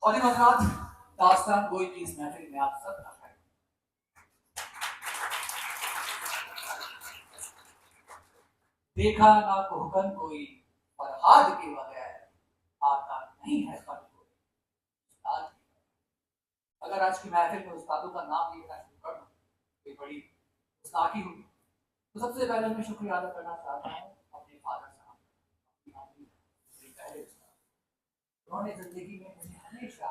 और हजरात, दास्तान गोई की इस महफिल में आप सब का खैर। देखा ना कोहकन कोई फरहाद के बगैर आता नहीं है फन कोई उस्ताद के बगैर। अगर आज की महफिल में उस्तादों का नाम लेना शुरू कर दूं कोई बड़ी गुस्ताखी हुई, तो सबसे पहले मैं शुक्रिया अदा करना चाहता हूँ अपने फादर साहब, अपनी मम्मी, मेरे पहले उस्ताद। उन्होंने जिंदगी में मुझे हमेशा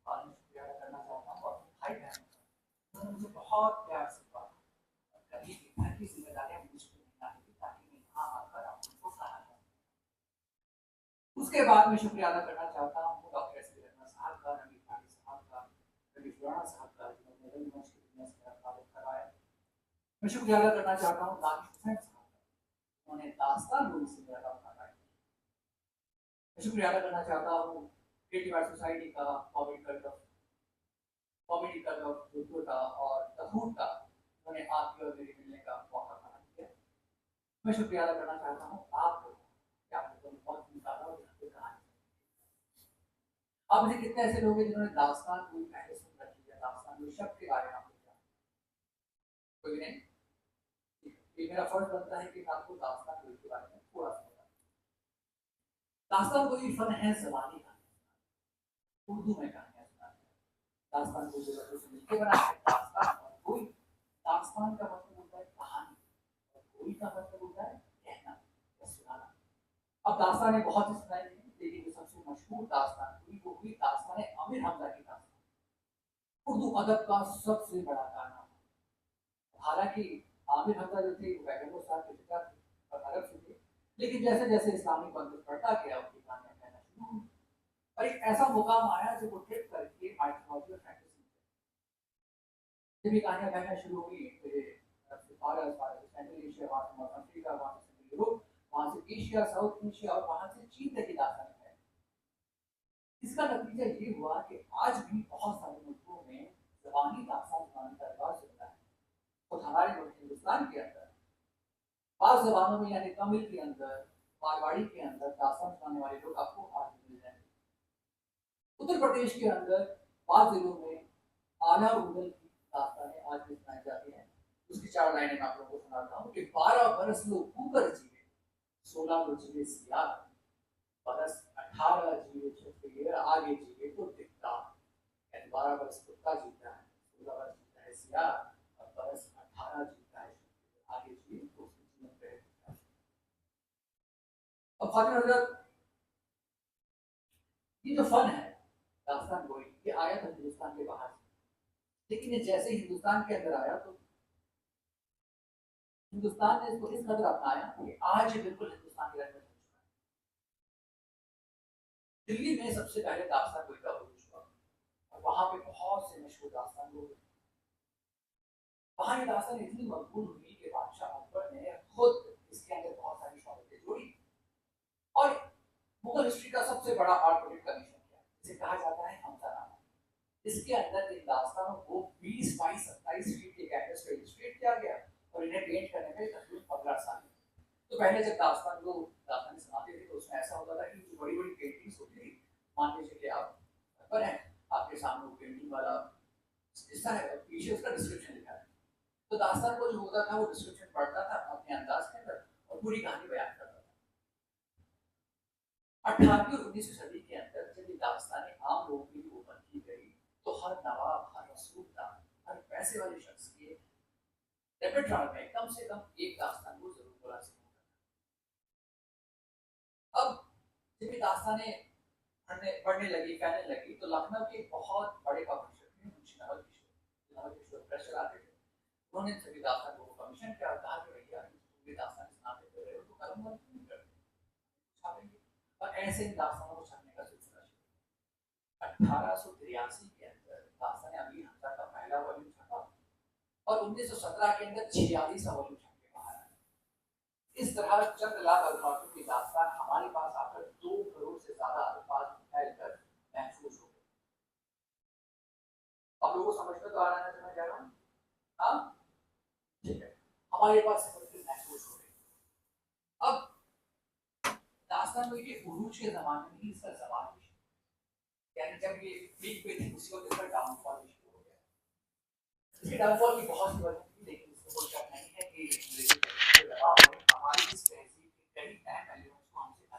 शुक्रिया अदा करना चाहता हूँ अपने भाई बहन, उन्होंने मुझे बहुत प्यार से पाला। कभी भी घर की जिम्मेदारियां मुझ पर नहीं आती थी ताकि मैं यहाँ आकर उनको सहारा दूं। उसके बाद मैं शुक्रिया अदा करना चाहता हूँ डॉक्टर एस पी रत्ना साहब का, रवि भाटी साहब का, रवि खुराना साहब का, जिन्होंने रंगमंच की दुनिया से मेरा ताल्लुक कराया। मैं शुक्रिया अदा करना चाहता हूँ दानिश हुसैन साहब का, उन्होंने दास्तान मूवी से मेरा ताल्लुक कराया। मैं शुक्रिया अदा करना चाहता हूँ क्रिएटिव आर्ट सोसाइटी का, कॉमेडी का, डॉक्टर का और तहूर का, उन्होंने आपके और मेरे मिलने का मौका प्रदान किया। मैं शुक्रिया अदा करना चाहता हूँ आप लोगों का, आप लोगों ने बहुत निकाला और यहाँ पे कहानी। अब मुझे कितने ऐसे लोग हैं जिन्होंने दास्तान मूवी पहले सुन रखी है, दास्तान मूवी शब्द के बारे में आपको क्या कोई नहीं। ये मेरा फर्ज बनता है कि मैं आपको दास्तान मूवी के बारे में थोड़ा सा बताऊं। दास्तान कोई फन है ज़बानी का, उर्दू में कहानियां सुनाते हैं। दास्तान को जो लफ्ज़ से मिलके बना है दास्तान, और कोई दास्तान का मतलब होता है कहानी, और कोई का मतलब होता है कहना या सुनाना। अब दास्तानें बहुत ही सुनाई गई, लेकिन जो सबसे मशहूर दास्तान हुई वो हुई दास्तान आमिर हमजा की दास्तान, उर्दू अदब का सबसे बड़ा कारनामा। हालांकि आमिर हमजा जो थे वो बैगलौर साहब के पिता थे और अरब से थे, लेकिन जैसे जैसे इस्लामिक कॉन्टेक्स्ट बढ़ता गया उनकी कहानियां कहना शुरू हुई, और एक ऐसा मुकाम आया जो वो ट्रिप करके माइथोलॉजी और फैंटेसी, जब ये कहानियां कहना शुरू हुई मुझे सेंट्रल एशिया, वहाँ से नॉर्थ अफ्रीका, वहाँ से यूरोप, वहाँ से एशिया, साउथ एशिया और वहाँ से चीन तक की दास्तान है। इसका नतीजा ये हुआ कि आज भी बहुत सारे मुल्कों में ज़बानी दास्तान सुनाने का रिवाज चलता है। खुद हमारे मुल्क हिंदुस्तान के अंदर बाज़ ज़बानों में, यानी तमिल के अंदर, मारवाड़ी के अंदर दास्तान सुनाने वाले लोग आपको आज भी मिल जाएंगे। उत्तर प्रदेश के अंदर बाज़ जिलों में आला उदल की दास्तानें आज भी सुनाई जाती हैं। उसकी 4 लाइनें मैं आप लोगों को सुनाता हूँ कि 12 बरस लोग ऊपर जीवे, 16 को जीवे सियार, बरस 18 जीवे छुपे आगे जीवे तो दिखता। यानी 12 बरस कुत्ता जीता है, 16 बरस जीता है सियार, और बरस 18 जीता है आगे जीवे तो उसके जीवन पे दिखता है। अब खातिर हजरत, ये जो फन है दास्तान गोई, ये आया था हिंदुस्तान के बाहर से, लेकिन ये जैसे हिंदुस्तान के अंदर आया तो हिंदुस्तान ने इसको इस कदर अपनाया कि आज ये बिल्कुल हिंदुस्तान के अंदर। दिल्ली में सबसे पहले दास्तान गोई का उरूज हुआ, और वहां पे बहुत से मशहूर दास्तान लोग, वहां ये दास्तान इतनी मकबूल हुई कि बादशाह अकबर ने खुद इसके अंदर बहुत सारी शौकतें जोड़ी, और मुगल हिस्ट्री का सबसे बड़ा आर्ट प्रोजेक्ट का मिशन किया, जिसे कहा जाता है हमजानामा। इसके अंदर इन दास्तानों को 20 बाई 27 फीट के कैनवस पे इलस्ट्रेट किया गया, और इन्हें पेंट करने में तकरीबन 15 साल। तो पहले जब दास्तान को दास्तान सुनाते थे तो उसमें ऐसा होता था कि जो बड़ी बड़ी पेंटिंग्स होती थी, मान लीजिए कि आप अकबर हैं, आपके सामने वो पेंटिंग वाला हिस्सा है और पीछे उसका डिस्क्रिप्शन लिखा है, तो दास्तान को जो होता था वो डिस्क्रिप्शन पढ़ता था अपने अंदाज के अंदर और पूरी कहानी बयान करता था। 18वीं और 19वीं सदी के अंदर जब ये दास्तानें आम लोगों के लिए ओपन की गई, तो हर नवाब, हर रसूखदार, हर पैसे वाले शख्स के रेpertoire में कम से कम एक दास्तान को जरूर बोला सकता था। अब जब ये दास्तानें बढ़ने लगी, फैलने लगी, तो लखनऊ के बहुत बड़े पब्लिशर थे मुंशी नवल किशोर प्रेस चलाते थे। उन्होंने सभी दास्तान को कमीशन किया और कहा कि भैया ये दास्तान सुनाते रहे हो तो कलम वर्क क्यों करते, छापेंगे। और ऐसे इन दास्तानों को छापने का सिलसिला शुरू। 1883 के अंदर दास्तान अमीर हमजा का पहला वॉल्यूम छपा, और 1917 के अंदर 46वां वॉल्यूम छप के बाहर आया। इस तरह चंद लाख अल्फाजों की दास्तान हमारे पास आकर 2 करोड़ से ज्यादा अल्फाज फैलकर महफूज हो गए। आप लोगों को समझ में तो आ रहा है जो मैं कह रहा हूँ? हाँ, ठीक है, हमारे पास महफूज हो गई। अब दास्तान के उरूज के जमाने में ही इसका जवाब जब ये पीक पे थे उसी वक्त इसका डाउनफॉल शुरू हो गया। इसके डाउनफॉल की बहुत सी वजह थी, लेकिन इसमें कोई शक नहीं है कि हमारी इस तहजीब के कई अहम एलिमेंट्स को हम सिखा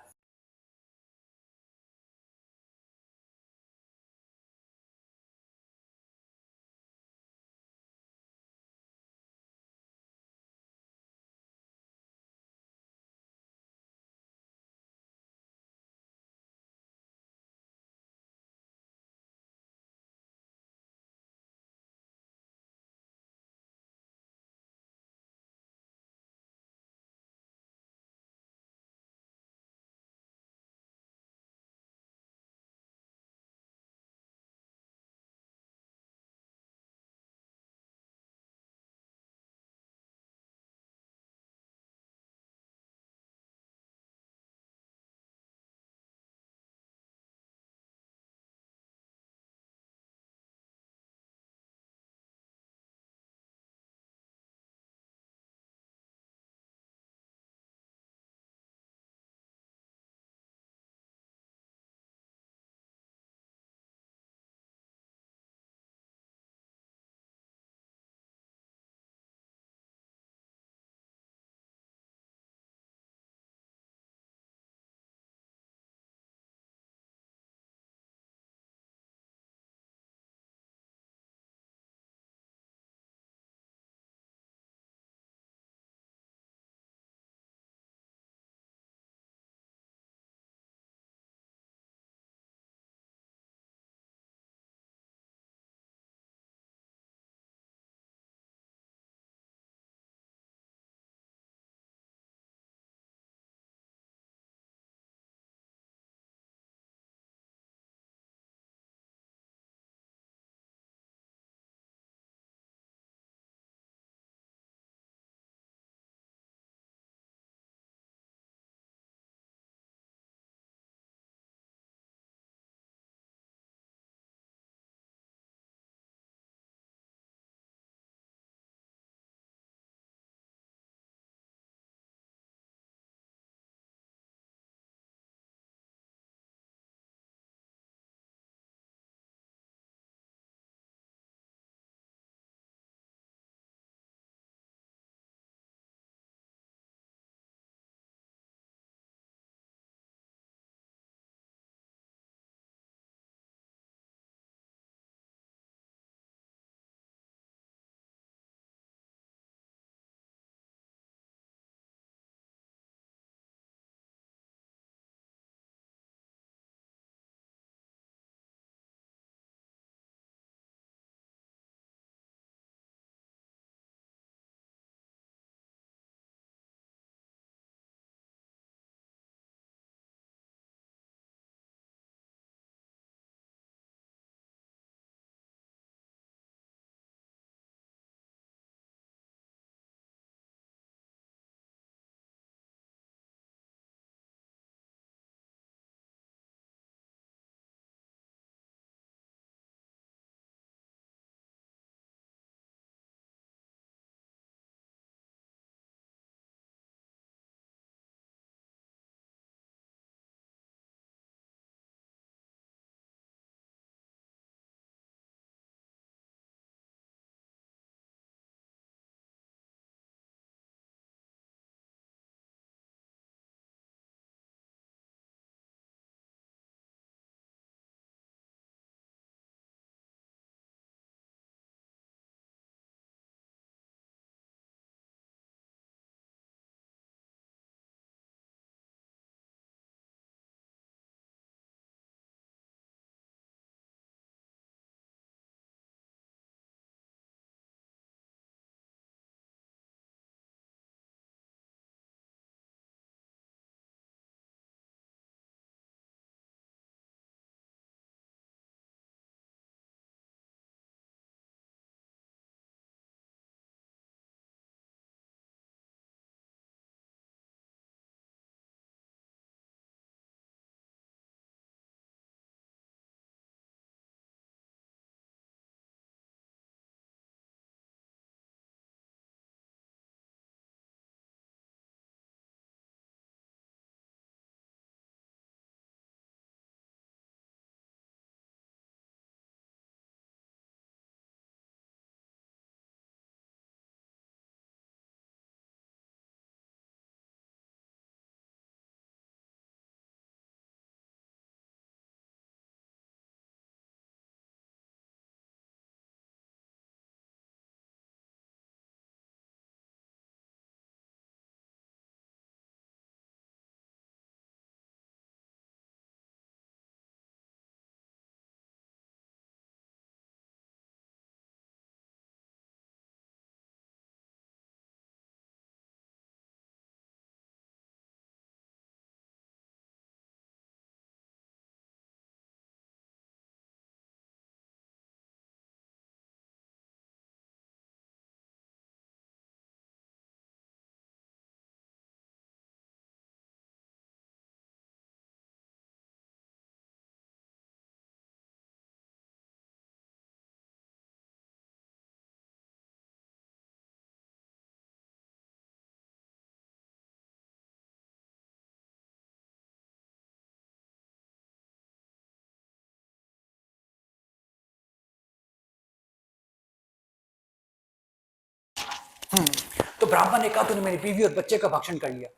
तो ब्राह्मण ने कहा तूने मेरी बीवी और बच्चे का भक्षण कर लिया,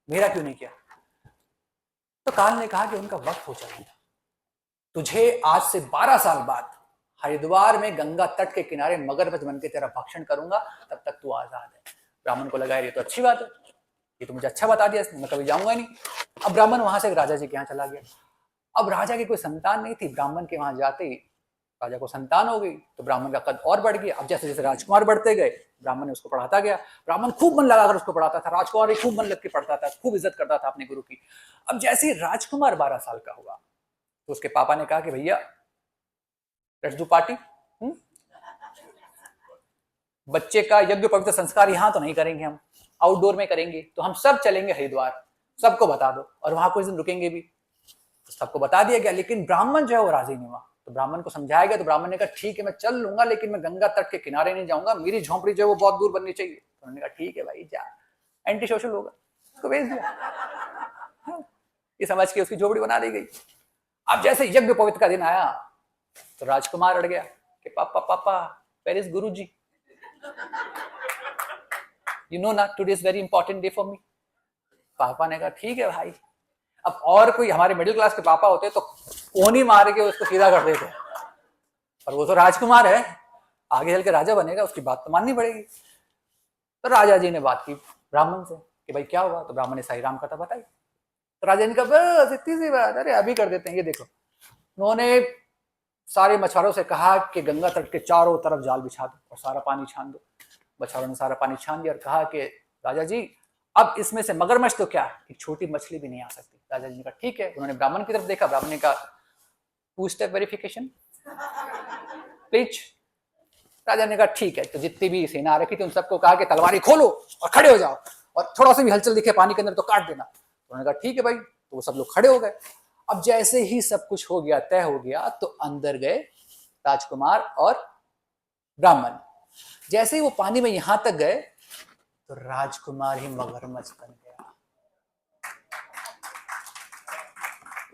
मेरा क्यों नहीं किया? तो काल ने कहा कि उनका वक्त हो चला, तुझे आज से 12 साल बाद हरिद्वार में गंगा तट के किनारे मगरमच्छ बन के तेरा भक्षण करूंगा, तब तक तू आजाद है। ब्राह्मण को लगा ये तो अच्छी बात है, ये तो मुझे अच्छा बता दिया इसने, मैं कभी जाऊंगा नहीं। अब ब्राह्मण वहां से राजा जी के यहाँ चला गया। अब राजा की कोई संतान नहीं थी, ब्राह्मण के वहां जाते ही राजा को संतान हो गई, तो ब्राह्मण का कद और बढ़ गया। अब जैसे जैसे राजकुमार बढ़ते गए, ब्राह्मण ने उसको पढ़ाता गया। ब्राह्मण खूब मन लगाकर उसको पढ़ाता था, राजकुमार भी खूब मन लग के पढ़ता था, खूब इज्जत करता था अपने गुरु की। अब जैसे ही राजकुमार 12 साल का हुआ, तो उसके पापा ने कहा कि भैया लेट्स डू पार्टी। बच्चे का यज्ञ पवित्र संस्कार यहां तो नहीं करेंगे, हम आउटडोर में करेंगे। तो हम सब चलेंगे हरिद्वार, सबको बता दो, और वहां कुछ दिन रुकेंगे भी। तो सबको बता दिया गया, लेकिन ब्राह्मण जो है वो राजी नहीं हुआ। तो ब्राह्मण को समझाया गया, तो ब्राह्मण ने कहा ठीक है मैं चल लूंगा, लेकिन मैं गंगा तट के किनारे नहीं जाऊंगा, मेरी झोंपड़ी जो है वो बहुत दूर बननी चाहिए। तो उन्होंने कहा ठीक है भाई जा, एंटी सोशल होगा, उसको भेज दिया। ये समझ के उसकी झोपड़ी बना दी गई। अब जैसे यज्ञ पवित्र का दिन आया, तो राजकुमार अड़ गया कि पापा पापा where is Guru ji, you know ना today is very important day for me. पापा ने कहा ठीक है भाई। अब और कोई हमारे मिडिल क्लास के पापा होते तो कोनी मार के उसको सीधा कर देते, और वो तो राजकुमार है, आगे चल के राजा बनेगा, उसकी बात तो माननी पड़ेगी। तो राजा जी ने बात की ब्राह्मण से कि भाई क्या हुआ, तो ब्राह्मण ने साई राम कथा बताई। तो राजा ने कहा बस इतनी सी बात, अरे अभी कर देते हैं, ये देखो। उन्होंने सारे मछुआरों से कहा कि गंगा तट के चारों तरफ जाल बिछा दो और सारा पानी छान दो। मछुआरों ने सारा पानी छान दिया और कहा कि राजा जी अब इसमें से मगरमच्छ तो क्या, एक छोटी मछली भी नहीं आ सकती। राजा जी ने कहा ठीक है। उन्होंने ब्राह्मण की तरफ देखा, ब्राह्मण ने कहा 2 स्टेप वेरिफिकेशन प्लीज। राजा ने कहा ठीक है। तो जितनी भी सेना आ रखी थी उन सबको कहा कि तलवारी खोलो और खड़े हो जाओ, और थोड़ा सा भी हलचल दिखे पानी के अंदर तो काट देना। उन्होंने कहा ठीक है भाई। तो वो सब लोग खड़े हो गए। अब जैसे ही सब कुछ हो गया, तय हो गया, तो अंदर गए राजकुमार और ब्राह्मण। जैसे ही वो पानी में यहां तक गए, तो राजकुमार ही मगरमच्छ बन गया।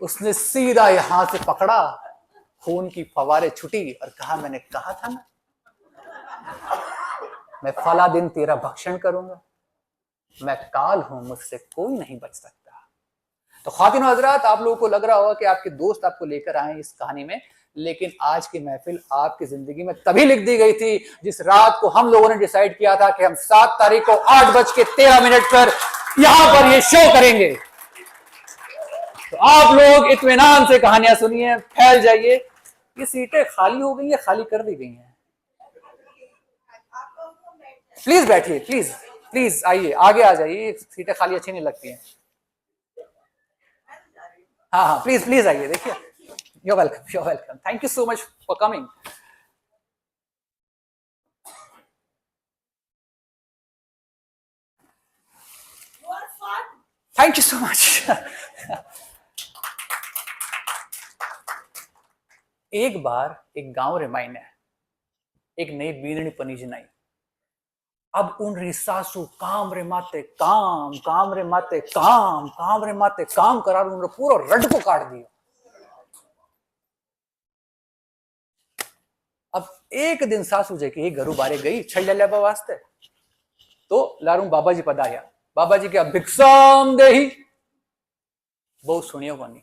उसने सीधा यहां से पकड़ा, खून की फवारे छुटी और कहा मैंने कहा था ना, मैं फला दिन तेरा भक्षण करूंगा, मैं काल हूं, मुझसे कोई नहीं बच सकता। तो ख्वातीन और हजरात, आप लोगों को लग रहा होगा कि आपके दोस्त आपको लेकर आए इस कहानी में, लेकिन आज की महफिल आपकी जिंदगी में तभी लिख दी गई थी जिस रात को हम लोगों ने डिसाइड किया था कि हम 7 तारीख को 8:13 पर यहां पर ये शो करेंगे। तो आप लोग इत्मीनान से कहानियां सुनिए, फैल जाइए। ये सीटें खाली हो गई है, खाली कर दी गई हैं। प्लीज बैठिए, प्लीज प्लीज आइए, आगे आ जाइए, सीटें खाली अच्छी नहीं लगती हैं। हाँ हाँ प्लीज प्लीज आइए, देखिए। You're welcome. You're welcome. Thank you so much for coming. You are fun. Thank you so much. एक बार एक गांव रे मायने एक नई बीनणी पनीज नाई। अब उन रिसासु काम रे माते काम रे माते काम रे माते काम करार उन पूरा रड को काट दियो। अब एक दिन सासू जे की घरू बारे गई छल्ला लेवा वास्ते, तो लारू बाबा जी पधार्या। बाबा जी के भिक्षाम देही। बहु सुनियो कोनी,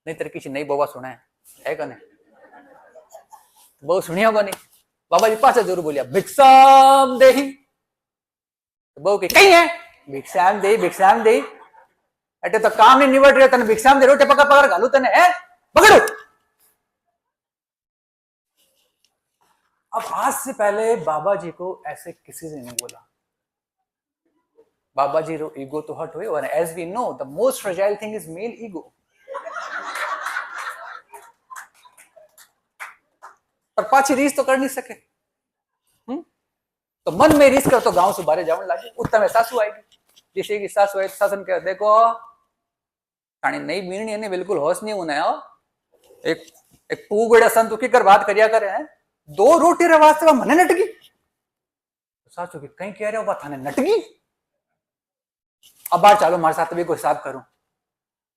नहीं तेरे किसी नई बोवा सुना है कने? बहु सुनियो कोनी। बाबा जी पाछा जरूर बोलिया भिक्षाम देही। बहु के कहीं है भिक्षाम दे एटे तो काम नहीं निवड़ रहे, तने भिक्षाम दे रोटे पका पकड़ घालू तने है पकड़ो। अब आज से पहले बाबा जी को ऐसे किसी से नहीं बोला। बाबा जी रो ईगो तो हट हुए, और as we know the most fragile thing is male ego. पर पाछी रीस तो कर नहीं सके। तो मन में रीस कर तो गांव से बाहर जावन लगे। उत्तम में सासू आएगी, जैसे की सासू आए शासन कह देखो खानी नहीं बीणी ने बिल्कुल होश नहीं होना है। एक पूगड़ा संतुकी कर बात करिया करे हैं, 2 रोटी रे वास्ते मने नटगी। तो सासू की कहीं कह रहे हो बात थाने नटगी, अब बाहर चालो हमारे साथ भी कोई हिसाब करूं।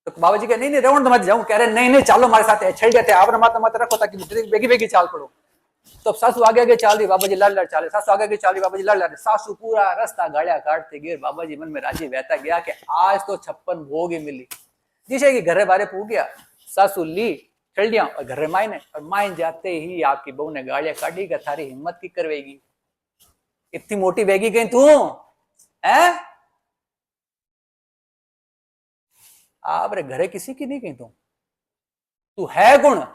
तो बाबा जी कह नहीं नहीं रेवण तो मत जाऊं, कह रहे नहीं नहीं चालो हमारे साथ छड़ जाते आप मत मत रखो ताकि बेगी बेगी चाल पड़ो। तो सासू आगे आगे चाल रही, बाबा जी लड़ लड़ चाले, सासू आगे आगे चाल रही, बाबा जी लड़ लड़, सासू पूरा रास्ता गाड़िया काटते गिर, बाबा जी मन में राजी बहता गया कि आज तो 56 भोग ही मिली। जिसे की घरे बारे पूछ गया, सासू ली चल दिया और घरे मायने, और मायन जाते ही आपकी बहू ने गाड़िया काटी कि थारी हिम्मत की करवेगी, इतनी मोटी वेगी कहीं तू है, आप रे घरे किसी की नहीं कहीं तू है कौन,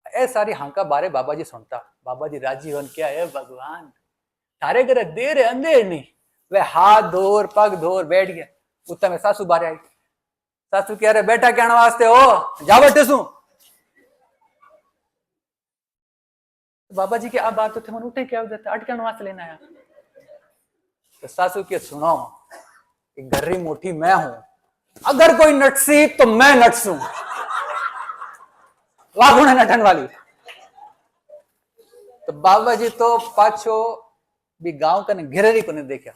ए सारी हांका बारे बाबा जी सुनता, बाबा जी राजी होन क्या है भगवान, थारे घरे देर है अंधेर नहीं, वे हाथ धोर पग धोर बैठ गया। उत्तर में सासू बारे आई, सासू कह रहे बेटा क्या वास्ते हो, जा बैठे सू। बाबा जी की आप बात तो थे मन उठे क्या देते अटकन वास्ते लेना है। तो सासू के सुनो, घर्री मोटी मैं हूं, अगर कोई नटसी तो मैं नटसू, वाह नटन वाली। तो बाबा जी तो पाछो भी गांव का घिररी को नहीं देखा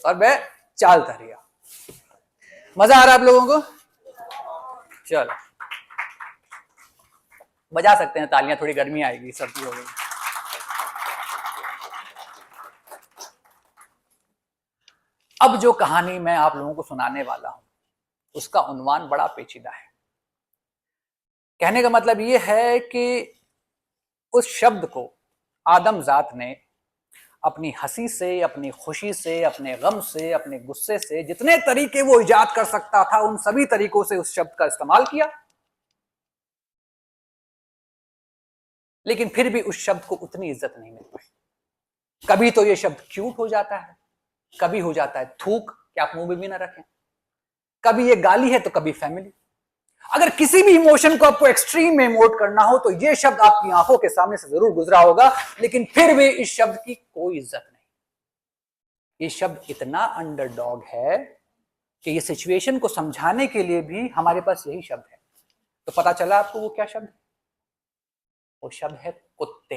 और वह चालता रहा। मजा आ रहा है आप लोगों को? चलो बजा सकते हैं तालियां, थोड़ी गर्मी आएगी, सर्दी हो गई। अब जो कहानी मैं आप लोगों को सुनाने वाला हूं उसका उन्वान बड़ा पेचीदा है। कहने का मतलब यह है कि उस शब्द को आदमजात ने अपनी हंसी से, अपनी खुशी से, अपने गम से, अपने गुस्से से, जितने तरीके वो इजाद कर सकता था उन सभी तरीकों से उस शब्द का इस्तेमाल किया, लेकिन फिर भी उस शब्द को उतनी इज्जत नहीं मिल पाई। कभी तो ये शब्द क्यूट हो जाता है, कभी हो जाता है थूक कि आप मुंह में भी ना रखें, कभी ये गाली है तो कभी फैमिली। अगर किसी भी इमोशन को आपको एक्सट्रीम में इमोट करना हो तो ये शब्द आपकी आंखों के सामने से जरूर गुजरा होगा, लेकिन फिर भी इस शब्द की कोई इज्जत नहीं। ये शब्द इतना अंडरडॉग है कि ये सिचुएशन को समझाने के लिए भी हमारे पास यही शब्द है। तो पता चला आपको वो क्या शब्द है? वो शब्द है कुत्ते।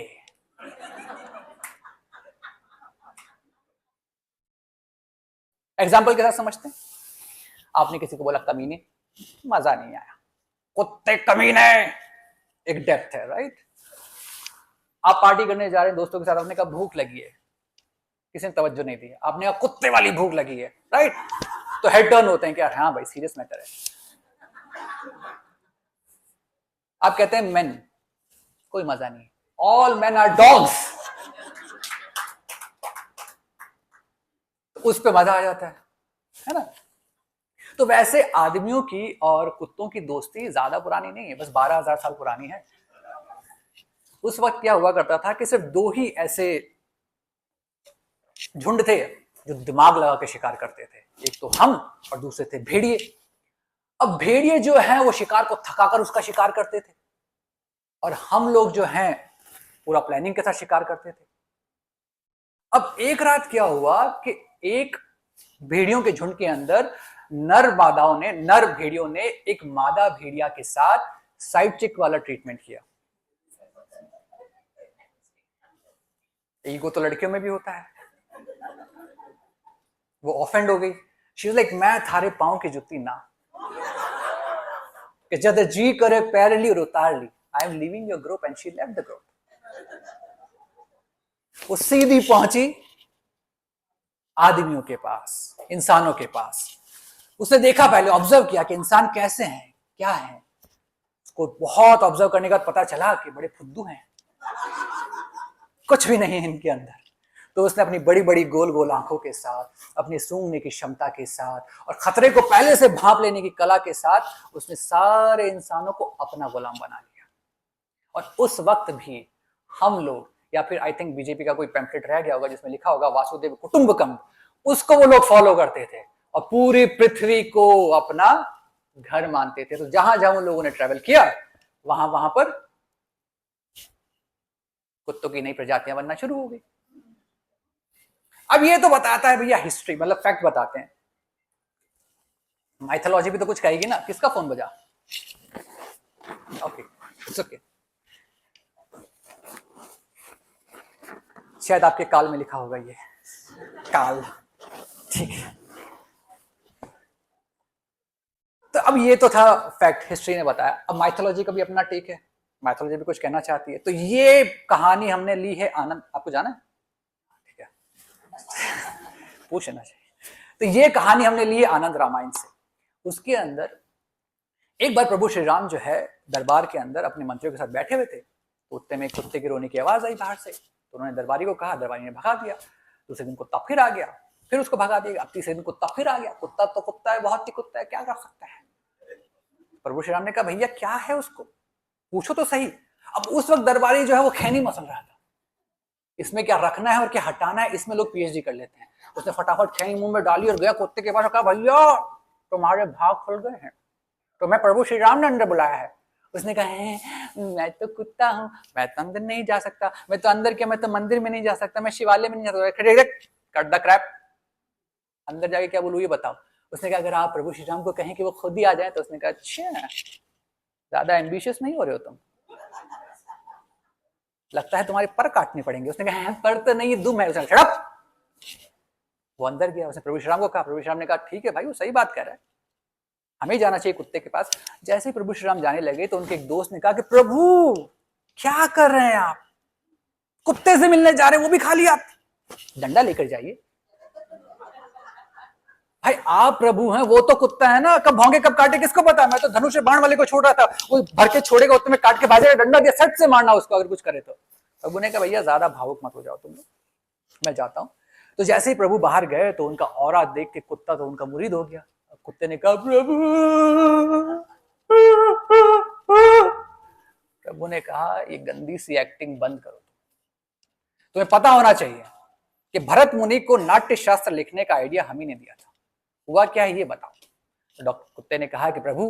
एग्जाम्पल के साथ समझते हैं। आपने किसी को बोला कमीने, मजा नहीं आया, कुत्ते कमीने, एक डेप्थ है, राइट? आप पार्टी करने जा रहे हैं दोस्तों के साथ, आपने कहा भूख लगी है, किसी ने तवज्जो नहीं दी, आपने कहा कुत्ते वाली भूख लगी है, राइट? तो हेड टर्न होते हैं कि हाँ भाई सीरियस मैटर है। आप कहते हैं मेन, कोई मजा नहीं, ऑल मेन आर डॉग्स, उस पे मजा आ जाता है ना? तो वैसे आदमियों की और कुत्तों की दोस्ती ज्यादा पुरानी नहीं है, बस 12,000 साल पुरानी है। उस वक्त क्या हुआ करता था कि सिर्फ दो ही ऐसे झुंड थे जो दिमाग लगा के शिकार करते थे, एक तो हम और दूसरे थे भेड़िए। अब भेड़िए जो है वो शिकार को थकाकर उसका शिकार करते थे, और हम लोग जो हैं पूरा प्लानिंग के साथ शिकार करते थे। अब एक रात क्या हुआ कि एक भेड़ियों के झुंड के अंदर नर भेड़ियों ने एक मादा भेड़िया के साथ साइड चिक वाला ट्रीटमेंट किया। ईगो तो लड़कियों में भी होता है। वो ऑफेंड हो गई, शी वाज लाइक मैं थारे पांव की जुत्ती ना, कि जद जी करे पैर ली और उतार ली, I am leaving your group, and she left the group. वो सीधी पहुंची आदमियों के पास, इंसानों के पास। उसने देखा, पहले ऑब्जर्व किया कि इंसान कैसे हैं, क्या है। उसको बहुत ऑब्जर्व करने के बाद पता चला कि बड़े फुद्दू हैं, कुछ भी नहीं है इनके अंदर। तो उसने अपनी बड़ी बड़ी गोल गोल आंखों के साथ, अपनी सूंघने की क्षमता के साथ और खतरे को पहले से भांप लेने की कला के साथ उसने सारे इंसानों को अपना गुलाम बना लिया। और उस वक्त भी हम लोग, या फिर आई थिंक बीजेपी का कोई पैम्फलेट रह गया होगा जिसमें लिखा होगा वासुदेव कुटुंबकम, उसको वो लोग फॉलो करते थे और पूरी पृथ्वी को अपना घर मानते थे। तो जहां जहां उन लोगों ने ट्रेवल किया वहां वहां पर कुत्तों की नई प्रजातियां बनना शुरू हो गई। अब ये तो बताता है भैया हिस्ट्री, मतलब फैक्ट बताते हैं। माइथोलॉजी भी तो कुछ कहेगी ना। किसका फोन बजा? Okay, it's okay. शायद आपके काल में लिखा होगा ये काल, ठीक है। तो अब ये तो था फैक्ट, हिस्ट्री ने बताया। अब माइथोलॉजी का भी अपना टेक है। मैथोलॉजी भी कुछ कहना चाहती है। तो ये कहानी हमने ली है आनंद, आपको जाना है? ठीक है, पूछना चाहिए। तो ये कहानी हमने ली है आनंद रामायण से। उसके अंदर एक बार प्रभु श्री राम जो है दरबार के अंदर अपने मंत्रियों के साथ बैठे हुए थे, तो उतने में कुत्ते की रोने की आवाज आई बाहर से। तो उन्होंने दरबारी को कहा, दरबारी ने भगा दिया। दूसरे दिन कुत्ता फिर आ गया, फिर उसको भगा दिया। अब तीसरे दिन कुत्ता फिर आ गया। कुत्ता तो कुत्ता है, बहुत ही कुत्ता है, क्या कर सकता है। प्रभु श्री राम ने कहा, भैया क्या है, उसको पूछो तो सही। अब उस वक्त दरबारी जो है वो खैनी मसल रहा था, इसमें क्या रखना है और क्या हटाना है, इसमें लोग पीएचडी कर लेते हैं। उसने फटाफट खैनी मुंह में डाली और गया कुत्ते के पास और कहा, भैया तुम्हारे भाग खुल गए हैं, तो मैं प्रभु श्री राम ने अंदर बुलाया है। उसने कहा, मैं तो कुत्ता हूँ, मैं तो अंदर नहीं जा सकता, मैं तो अंदर क्या, मैं तो मंदिर में नहीं जा सकता, मैं शिवालय में नहीं जा सकता। कट द क्रैप, अंदर जाके क्या बोलूँ ये बताओ। उसने कहा, अगर आप प्रभु श्री राम को कहें कि वो खुद ही आ जाए। तो उसने कहा, अच्छा ज्यादा एम्बिशियस नहीं हो रहे हो तुम, लगता है तुम्हारे पर काटने पड़ेंगे। उसने कहा, पर तो नहीं, दुम है। उसने छड़प, वो अंदर गया। उसने प्रभु श्री राम को कहा। प्रभु श्री राम ने कहा, ठीक है भाई, वो सही बात कह रहा है, हमें जाना चाहिए कुत्ते के पास। जैसे ही प्रभु श्री राम जाने लगे तो उनके एक दोस्त ने कहा कि प्रभु क्या कर रहे हैं आप, कुत्ते से मिलने जा रहे हैं, वो भी खा लिया आप, डंडा लेकर जाइए। भाई आप प्रभु हैं, वो तो कुत्ता है ना, कब भौंके कब काटे किसको पता। मैं तो धनुष बाण वाले को छोड़ रहा था, वो भर के छोड़ेगा, उतने में काट के भाजेगा, डंडा दिया, सट से मारना उसको अगर कुछ करे तो। प्रभु ने कहा, भैया ज्यादा भावुक मत हो जाओ तुम, मैं जाता हूं। तो जैसे ही प्रभु बाहर गए तो उनका औरा देख के कुत्ता तो उनका मुरीद हो गया। कुत्ते ने कहा, प्रभु ने कहा, ये गंदी सी एक्टिंग बंद करो। तुम्हें पता होना चाहिए कि भरत मुनि को नाट्य शास्त्र लिखने का आइडिया हम ही ने दिया था, हुआ क्या है ये बताओ। तो डॉक्टर कुत्ते ने कहा कि प्रभु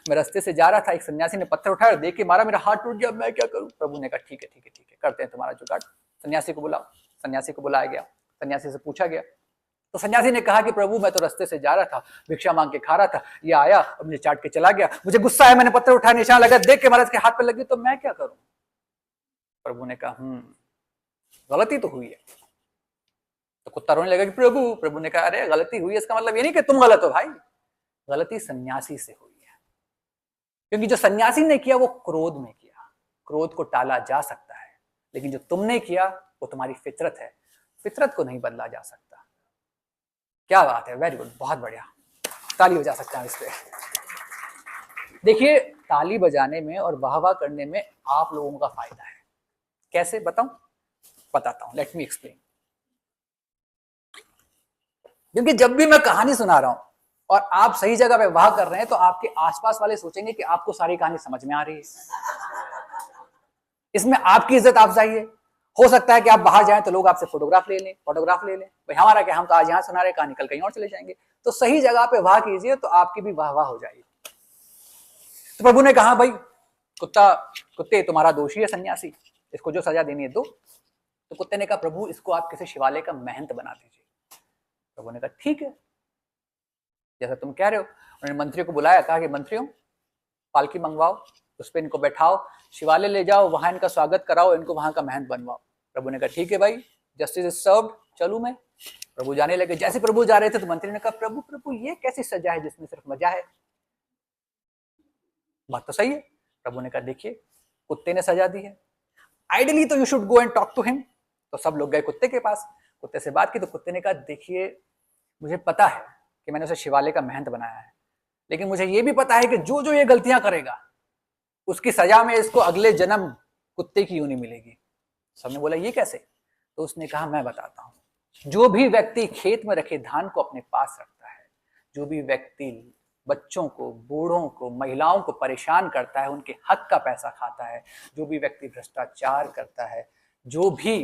मैं रास्ते से जा रहा था, एक सन्यासी ने पत्थर उठाया, देख के मारा, मेरा हाथ टूट गया, मैं क्या करूं। प्रभु ने कहा, ठीक है ठीक है ठीक है, करते हैं तुम्हारा जुगाड़, सन्यासी को बुलाओ। सन्यासी को बुलाया गया, सन्यासी से पूछा गया। तो सन्यासी ने कहा कि प्रभु मैं तो रास्ते से जा रहा था, भिक्षा मांग के खा रहा था, ये आया और मुझे चाट के चला गया, मुझे गुस्सा है, मैंने पत्थर उठाया, निशान लगा, देख के महाराज के हाथ पे लगी, तो मैं क्या करूं। प्रभु ने कहा, गलती तो हुई है। तो कुत्ता रोने लगा कि प्रभु। प्रभु ने कहा, अरे गलती हुई है इसका मतलब ये नहीं कि तुम गलत हो भाई, गलती सन्यासी से हुई है, क्योंकि जो सन्यासी ने किया वो क्रोध में किया, क्रोध को टाला जा सकता है, लेकिन जो तुमने किया वो तुम्हारी फितरत है, फितरत को नहीं बदला जा सकता। क्या बात है, वेरी गुड, बहुत बढ़िया, ताली बजा सकते हैं इस पे। देखिए ताली बजाने में और वाह वाह करने में आप लोगों का फायदा है, कैसे बताऊं, बताता हूं, लेट मी एक्सप्लेन। क्योंकि जब भी मैं कहानी सुना रहा हूं और आप सही जगह पे वाह कर रहे हैं तो आपके आसपास वाले सोचेंगे कि आपको सारी कहानी समझ में आ रही है, इसमें आपकी इज्जत अफजाई है। हो सकता है कि आप बाहर जाएं तो लोग आपसे फोटोग्राफ ले लें, भाई हमारा क्या, हम तो आज यहां सुना रहे, कहानी कल कहीं और चले जाएंगे। तो सही जगह पे वाह कीजिए तो आपकी भी वाह वाह हो जाएगी। तो प्रभु ने कहा, भाई कुत्ते तुम्हारा दोषी है सन्यासी, इसको जो सजा देनी है दो। तो कुत्ते ने कहा, प्रभु इसको आप किसी शिवालय का महंत बना दीजिए। प्रभु ने कहा, ठीक है जैसा तुम कह रहे हो। उन्होंने मंत्रियों को बुलाया, कहा कि मंत्रियों पालकी मंगवाओ, उस पर इनको बैठाओ, शिवालय ले जाओ, वहां इनका स्वागत कराओ, इनको वहां का महंत बनवाओ। प्रभु ने कहा, ठीक है भाई, जस्टिस इज सर्व्ड, चलूं मैं। प्रभु जाने लगे। जैसे प्रभु जा रहे थे तो मंत्री ने कहा, प्रभु प्रभु ये कैसी सजा है जिसमें सिर्फ मजा है, बात तो सही है। प्रभु ने कहा, देखिए कुत्ते ने सजा दी है, आइडियली तो you should go and talk to him. तो सब लोग गए कुत्ते के पास, कुत्ते से बात की। तो कुत्ते ने कहा, देखिए मुझे पता है कि मैंने उसे शिवालय का महंत बनाया है, लेकिन मुझे यह भी पता है कि जो जो ये गलतियां करेगा उसकी सजा में इसको अगले जन्म कुत्ते की योनि मिलेगी। सबने बोला, ये कैसे। तो उसने कहा, मैं बताता हूं। जो भी व्यक्ति खेत में रखे धान को अपने पास रखता है, जो भी व्यक्ति बच्चों को, बूढ़ों को, महिलाओं को परेशान करता है, उनके हक का पैसा खाता है, जो भी व्यक्ति भ्रष्टाचार करता है, जो भी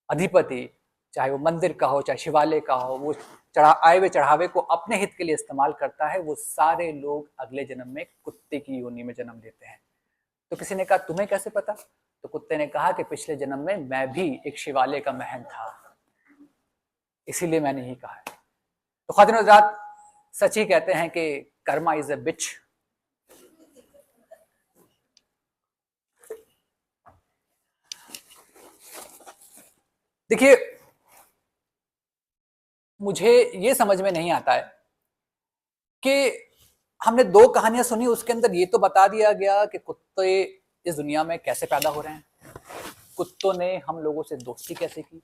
अधिपति, चाहे वो मंदिर का हो चाहे शिवालय का हो, वो आए हुए चढ़ावे को अपने हित के लिए इस्तेमाल करता है, वो सारे लोग अगले जन्म में कुत्ते की योनि में जन्म लेते हैं। तो किसी ने कहा, तुम्हें कैसे पता। तो कुत्ते ने कहा कि पिछले जन्म में मैं भी एक शिवालय का महंत था, इसीलिए मैंने ही कहा है। तो ख्वातीन और हज़रात, सच ही कहते हैं कि कर्मा इज अ बिच। देखिए मुझे ये समझ में नहीं आता है कि हमने दो कहानियां सुनी, उसके अंदर ये तो बता दिया गया कि कुत्ते इस दुनिया में कैसे पैदा हो रहे हैं, कुत्तों ने हम लोगों से दोस्ती कैसे की,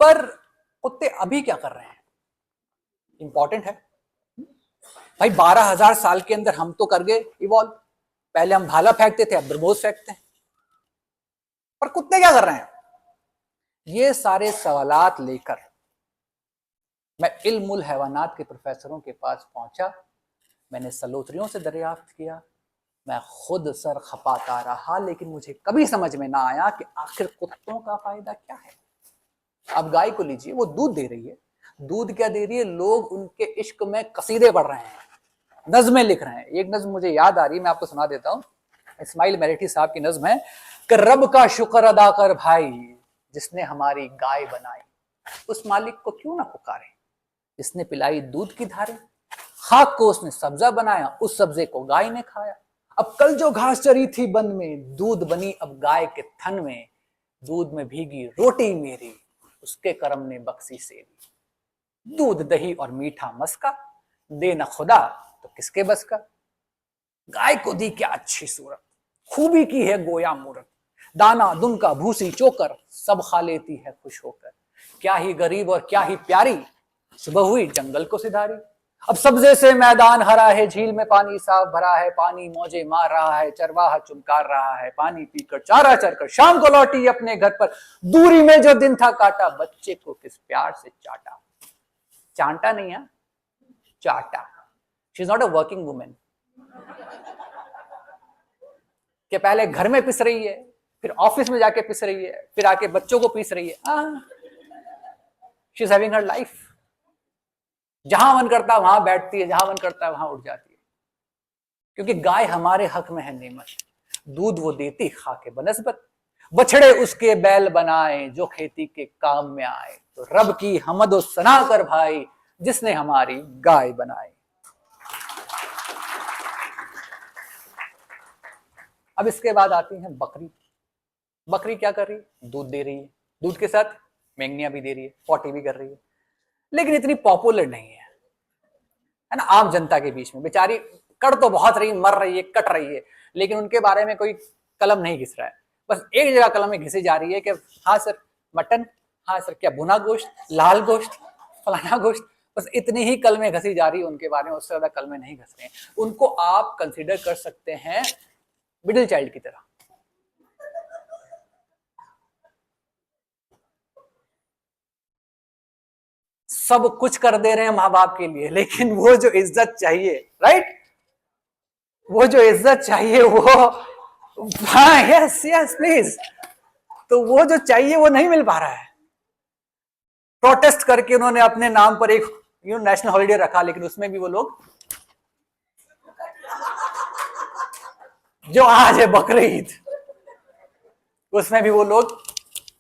पर कुत्ते अभी क्या कर रहे हैं इंपॉर्टेंट है भाई। 12,000 साल के अंदर हम तो कर गए इवॉल्व। पहले हम भाला फेंकते थे, अब ब्रह्मोस फेंकते हैं, पर कुत्ते क्या कर रहे हैं? ये सारे सवालात लेकर मैं इल्मुल हैवानात के प्रोफेसरों के पास पहुंचा। मैंने सलोत्रियों से दरियाफ्त किया, मैं खुद सर खपाता रहा, लेकिन मुझे कभी समझ में ना आया कि आखिर कुत्तों का फायदा क्या है। अब गाय को लीजिए, वो दूध दे रही है। दूध क्या दे रही है? लोग उनके इश्क में कसीदे पढ़ रहे हैं, नज़में लिख रहे हैं। एक नज्म मुझे याद आ रही है, मैं आपको सुना देता हूँ। इस्माइल मेरेठी साहब की नज्म है कि रब का शुक्र अदा कर भाई, जिसने हमारी गाय बनाई, उस मालिक को क्यों ना पुकारे, जिसने पिलाई दूध की धारे। खाक को उसने सब्जा बनाया, उस सब्जे को गाय ने खाया। अब कल जो घास चरी थी बन में, दूध बनी अब गाय के थन में। दूध में भीगी रोटी मेरी, उसके कर्म ने बख्शी सेरी। दूध दही और मीठा मस्का, दे न खुदा तो किसके बस का। गाय को दी क्या अच्छी सूरत, खूबी की है गोया मूरत। दाना दुनका भूसी चोकर, सब खा लेती है खुश होकर। क्या ही गरीब और क्या ही प्यारी, सुबह हुई जंगल को सिधारी। अब सब्जे से मैदान हरा है, झील में पानी साफ भरा है। पानी मौजे मार रहा है, चरवाहा चुमकार रहा है। पानी पीकर चारा चरकर शाम को लौटी अपने घर पर। दूरी में जो दिन था काटा, बच्चे को किस प्यार से चाटा। चांटा नहीं है, चाटा। She is not a working women कि पहले घर में पिस रही है, फिर ऑफिस में जाके पिस रही है, फिर आके बच्चों को पीस रही है। She is having her life. जहां मन करता है वहां बैठती है, जहां मन करता है वहां उठ जाती है, क्योंकि गाय हमारे हक में है नेमत। दूध वो देती खा के बनस्बत, बछड़े उसके बैल बनाए जो खेती के काम में आए। तो रब की हमद और सना कर भाई, जिसने हमारी गाय बनाई। अब इसके बाद आती है बकरी। बकरी क्या कर रही है? दूध दे रही है, दूध के साथ मेंगनिया भी दे रही है, पोटी भी कर रही है, लेकिन इतनी पॉपुलर नहीं है ना आम जनता के बीच में। बेचारी कर तो बहुत रही, मर रही है, कट रही है, लेकिन उनके बारे में कोई कलम नहीं घिस रहा है। बस एक जगह कलम में घिसी जा रही है कि हाँ सर मटन, हाँ सर क्या भुना गोश्त, लाल गोश्त, फलाना गोश्त। बस इतनी ही कलमें घसी जा रही है उनके बारे में, उससे ज्यादा कलमें नहीं घस रहे हैं। उनको आप कंसिडर कर सकते हैं मिडिल चाइल्ड की तरह। सब कुछ कर दे रहे हैं माँ बाप के लिए, लेकिन वो जो इज्जत चाहिए, राइट, वो जो इज्जत चाहिए वो, हाँ यस यस प्लीज, तो वो जो चाहिए वो नहीं मिल पा रहा है। प्रोटेस्ट करके उन्होंने अपने नाम पर एक नेशनल हॉलिडे रखा, लेकिन उसमें भी वो लोग, जो आज है बकरीद, उसमें भी वो लोग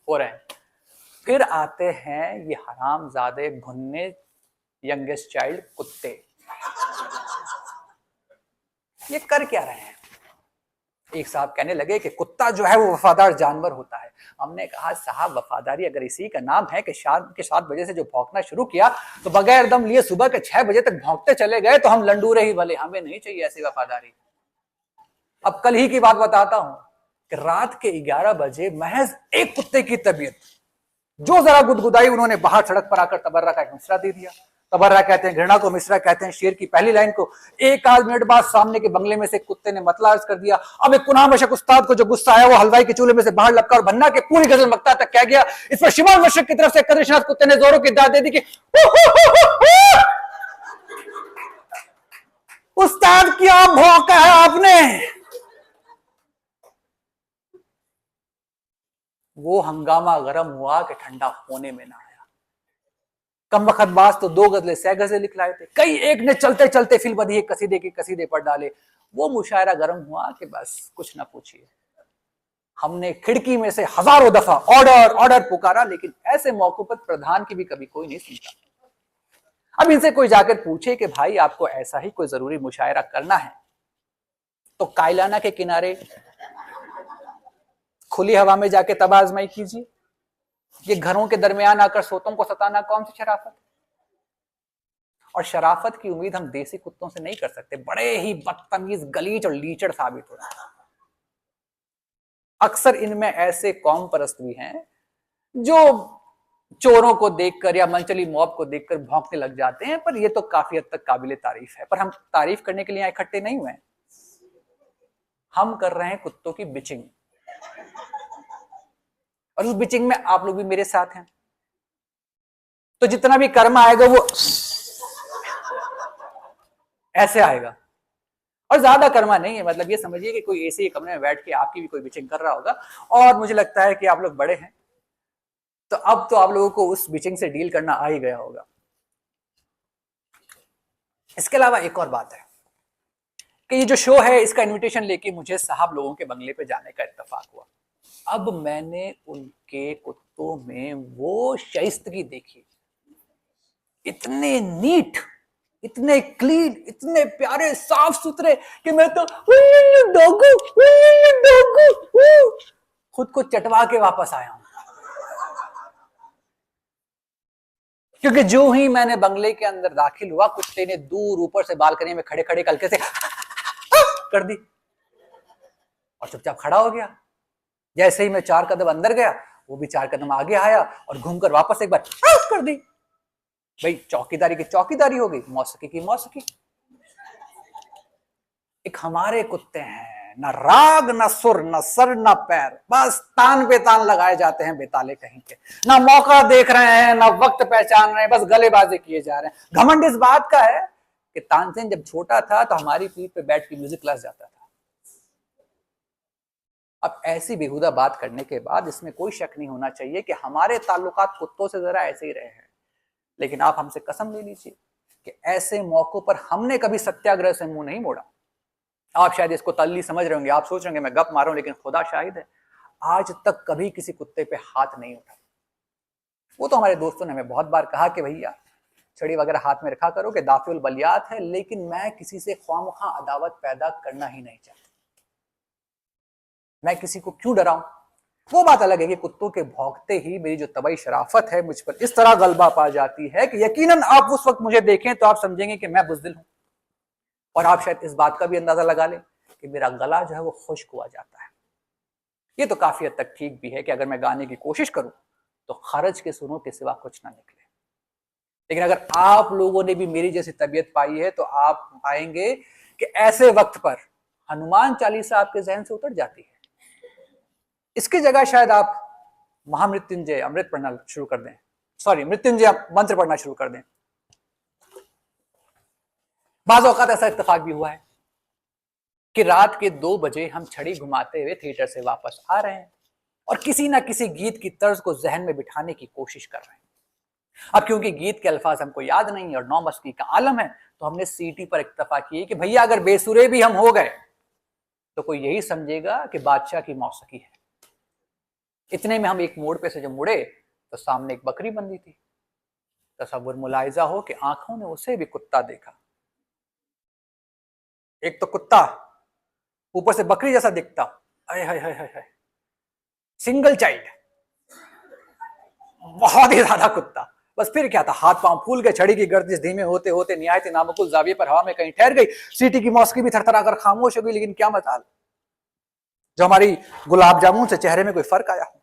हो रहे हैं। फिर आते हैं ये हरामजादे घुन्ने यंगेस्ट चाइल्ड कुत्ते। ये कर क्या रहे हैं? एक साहब कहने लगे कि कुत्ता जो है वो वफादार जानवर होता है। हमने कहा साहब वफादारी अगर इसी का नाम है कि शाम के 7 बजे से जो भौंकना शुरू किया तो बगैर दम लिए सुबह के 6 बजे तक भौंकते चले गए तो हम लंडूरे ही भले, हमें नहीं चाहिए ऐसी वफादारी। अब कल ही की बात बताता हूं कि रात के 11 बजे महज एक कुत्ते की तबीयत जो जरा गुदगुदाई, उन्होंने बाहर सड़क पर आकर तबर्रा का एक मिसरा दे दिया। तबर्रा कहते हैं घृणा को, मिसरा कहते हैं शेर की पहली लाइन को। एक आध मिनट बाद सामने के बंगले में से कुत्ते ने मतला अर्ज कर दिया। अब एक कुनाह मशक उस्ताद को जो गुस्सा आया वो हलवाई के चूल्हे में से बाहर लपका और भन्ना के पूरी गजल मक्ता तक कह गया। इस पर शिमाल मशरक की तरफ से कदरशनास कुत्ते ने जोरों की दाद दे दी कि उस्ताद क्या भौंका है आपने। वो हंगामा गर्म हुआ कि ठंडा होने में ना आया। कम वक्त बाज तो 2 गजले 100 गजले लिख लाए थे, कई एक ने चलते चलते फिल बदी कसीदे के कसीदे पर डाले। वो मुशायरा गर्म हुआ कि बस कुछ ना पूछिए। हमने खिड़की में से हजारों दफा ऑर्डर ऑर्डर पुकारा, लेकिन ऐसे मौकों पर प्रधान की भी कभी कोई नहीं सुनता। अब इनसे कोई जाकर पूछे कि भाई आपको ऐसा ही कोई जरूरी मुशायरा करना है तो कायलाना के किनारे खुली हवा में जाके तब आजमाई कीजिए। ये घरों के दरमियान आकर सोतों को सताना कौन सी शराफत। और शराफत की उम्मीद हम देसी कुत्तों से नहीं कर सकते, बड़े ही बदतमीज गलीच और लीचड़ साबित हो रहा है। अक्सर इनमें ऐसे कौम परस्त भी हैं जो चोरों को देखकर या मनचली मॉब को देखकर भौंकने लग जाते हैं, पर ये तो काफी हद तक काबिले तारीफ है। पर हम तारीफ करने के लिए इकट्ठे नहीं हुए, हम कर रहे हैं कुत्तों की बिचिंग, और उस बिचिंग में आप लोग भी मेरे साथ हैं। तो जितना भी कर्म आएगा वो ऐसे आएगा, और ज्यादा कर्मा नहीं है। मतलब ये समझिए कि कोई ऐसे ही कमरे में बैठ के आपकी भी कोई बिचिंग कर रहा होगा, और मुझे लगता है कि आप लोग बड़े हैं, तो अब तो आप लोगों को उस बिचिंग से डील करना आ ही गया होगा। इसके अलावा एक और बात है कि ये जो शो है, इसका इनविटेशन लेके मुझे साहब लोगों के बंगले पे जाने का इत्तेफाक हुआ। अब मैंने उनके कुत्तों में वो शाइस्तगी देखी, इतने नीट, इतने क्लीन, इतने प्यारे साफ सुथरे कि मैं तो डॉगू खुद को चटवा के वापस आया हूं। क्योंकि जो ही मैंने बंगले के अंदर दाखिल हुआ, कुत्ते ने दूर ऊपर से बालकनी में खड़े खड़े हल्के से कर दी और चुपचाप खड़ा हो गया। जैसे ही मैं 4 कदम अंदर गया, वो भी 4 कदम आगे आया और घूमकर वापस एक बार कर दी। भाई चौकीदारी की चौकीदारी हो गई, मौसीकी की मौसीकी। एक हमारे कुत्ते हैं, न राग न सुर न सर न पैर, बस तान पे तान लगाए जाते हैं बेताले कहीं के। ना मौका देख रहे हैं, ना वक्त पहचान रहे हैं, बस गलेबाजी किए जा रहे हैं। घमंड इस बात का है कि तानसेन जब छोटा था तो हमारी पीठ पे बैठ के म्यूजिक क्लास जाता था। अब ऐसी बेहुदा बात करने के बाद इसमें कोई शक नहीं होना चाहिए कि हमारे ताल्लुकात कुत्तों से जरा ऐसे ही रहे हैं। लेकिन आप हमसे कसम ले लीजिए कि ऐसे मौकों पर हमने कभी सत्याग्रह से मुंह नहीं मोड़ा। आप शायद इसको तल्ली समझ रहे होंगे, आप सोच रहे होंगे मैं गप मारूं, लेकिन खुदा शाहिद है, आज तक कभी किसी कुत्ते पे हाथ नहीं उठा। वो तो हमारे दोस्तों ने हमें बहुत बार कहा कि भैया छड़ी वगैरह हाथ में रखा करो कि दाफिल बलियात है, लेकिन मैं किसी से ख्वामखा अदावत पैदा करना ही नहीं चाहता। मैं किसी को क्यों डराऊं? वो बात अलग है कि कुत्तों के भौंकते ही मेरी जो तबाही शराफत है मुझ पर इस तरह गलबा पा जाती है कि यकीनन आप उस वक्त मुझे देखें तो आप समझेंगे कि मैं बुज़दिल हूं। और आप शायद इस बात का भी अंदाजा लगा लें कि मेरा गला जो है वो खुश्क हुआ जाता है। ये तो काफी हद तक ठीक भी है कि अगर मैं गाने की कोशिश करूं तो खरज के सुरों के सिवा कुछ ना निकले। लेकिन अगर आप लोगों ने भी मेरी जैसी तबीयत पाई है तो आप पाएंगे कि ऐसे वक्त पर हनुमान चालीसा आपके जहन से उतर जाती है। इसकी जगह शायद आप महामृत्युंजय अमृत पढ़ना शुरू कर दें, सॉरी मृत्युंजय मंत्र पढ़ना शुरू कर दें। बाज़ औक़ात ऐसा इत्तेफाक भी हुआ है कि रात के 2 बजे हम छड़ी घुमाते हुए थिएटर से वापस आ रहे हैं और किसी ना किसी गीत की तर्ज को जहन में बिठाने की कोशिश कर रहे हैं। अब क्योंकि गीत के अल्फाज हमको याद नहीं और 9 मस्की का आलम है, तो हमने सीटी पर इक्तफा की कि भैया अगर बेसुरे भी हम हो गए तो कोई यही समझेगा कि बादशाह की मौसीकी है। इतने में हम एक मोड़ पे से जब मुड़े तो सामने एक बकरी बंधी थी। तसव्वुर मुलाहिजा हो कि आंखों ने उसे भी कुत्ता देखा। एक तो कुत्ता, ऊपर से बकरी जैसा दिखता, अरे हाय हाय हाय, सिंगल चाइल्ड, बहुत ही ज्यादा कुत्ता। बस फिर क्या था, हाथ पांव फूल गए, छड़ी की गर्दिश धीमे होते होते निहायत नामुकुल जाविये पर हवा में कहीं ठहर गई। सीटी की मौसीकी भी थरथरा कर खामोश हो गई। लेकिन क्या मजाल जो हमारी गुलाब जामुन से चेहरे में कोई फर्क आया हो।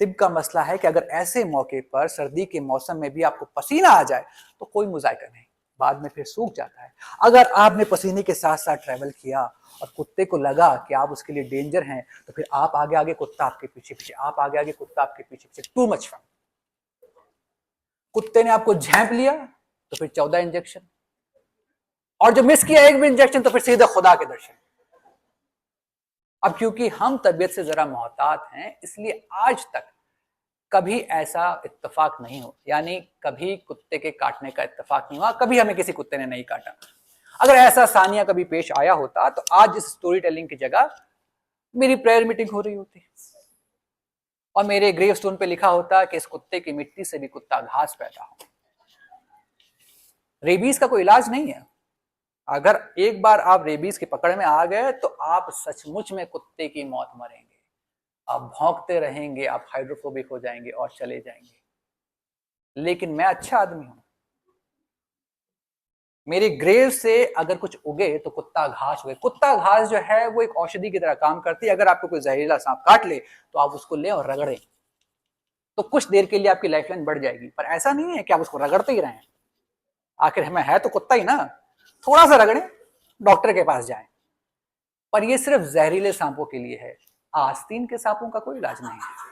तिब का मसला है कि अगर ऐसे मौके पर सर्दी के मौसम में भी आपको पसीना आ जाए तो कोई मुजायका नहीं, बाद में फिर सूख जाता है। अगर आपने पसीने के साथ साथ ट्रैवल किया और कुत्ते को लगा कि आप उसके लिए डेंजर हैं, तो फिर आप आगे आगे कुत्ता आपके पीछे पीछे, आप आगे आगे कुत्ता आपके पीछे पीछे। Too much fun. कुत्ते ने आपको झैंप लिया तो फिर 14 इंजेक्शन, और जो मिस किया एक भी इंजेक्शन तो फिर सीधे खुदा के दर्शन। अब क्योंकि हम तबीयत से जरा मोहतात हैं, इसलिए आज तक कभी ऐसा इत्तेफाक नहीं हो, यानी कभी कुत्ते के काटने का इत्तेफाक नहीं हुआ, कभी हमें किसी कुत्ते ने नहीं काटा। अगर ऐसा सानिया कभी पेश आया होता तो आज इस स्टोरी टेलिंग की जगह मेरी प्रेयर मीटिंग हो रही होती और मेरे ग्रेवस्टोन पे लिखा होता कि इस कुत्ते की मिट्टी से भी कुत्ता घास पैदा हो। रेबीज का कोई इलाज नहीं है। अगर एक बार आप रेबीज की पकड़ में आ गए तो आप सचमुच में कुत्ते की मौत मरेंगे। आप भौंकते रहेंगे, आप हाइड्रोफोबिक हो जाएंगे और चले जाएंगे। लेकिन मैं अच्छा आदमी हूं, मेरी ग्रेव से अगर कुछ उगे तो कुत्ता घास उगे। कुत्ता घास जो है वो एक औषधि की तरह काम करती है। अगर आपको कोई जहरीला सांप काट ले तो आप उसको ले और रगड़े, तो कुछ देर के लिए आपकी लाइफ लाइन बढ़ जाएगी। पर ऐसा नहीं है कि आप उसको रगड़ते ही रहें, आखिर हमें है तो कुत्ता ही ना, थोड़ा सा रगड़े, डॉक्टर के पास जाएं। पर ये सिर्फ जहरीले सांपों के लिए है, आस्तीन के सांपों का कोई इलाज नहीं है।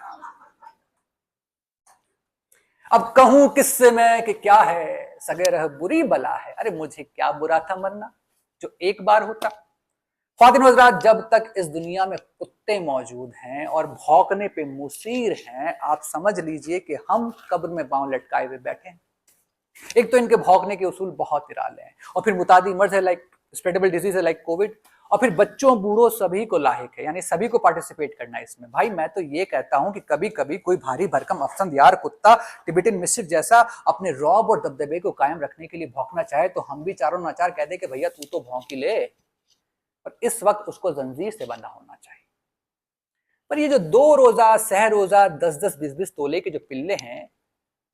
अब कहूं किससे मैं कि क्या है सगे रह बुरी बला है, अरे मुझे क्या बुरा था मरना जो एक बार होता। ख्वातीन हज़रात, जब तक इस दुनिया में कुत्ते मौजूद हैं और भौंकने पे मुसीर हैं, आप समझ लीजिए कि हम कब्र में पांव लटकाए हुए बैठे हैं। एक तो इनके भौंकने के उसूल बहुत निराले हैं, और फिर मुतादी मर्ज है लाइक स्प्रेडेबल डिजीज है लाइक कोविड, और फिर बच्चों बूढ़ों सभी को लाहिक है, यानी सभी को पार्टिसिपेट करना है इसमें। भाई मैं तो ये कहता हूं कि कभी कभी कोई भारी भरकम अफसंद यार कुत्ता टिबेटन मिस्टिक जैसा अपने रौब और दबदबे को कायम रखने के लिए भौंकना चाहे तो हम भी चारों नाचार कह दे कि भैया तू तो भौंक ही ले, पर इस वक्त उसको जंजीर से बंधा होना चाहिए। पर ये जो 2 रोजा सह रोजा 10-10 20-20 तोले के जो पिल्ले हैं,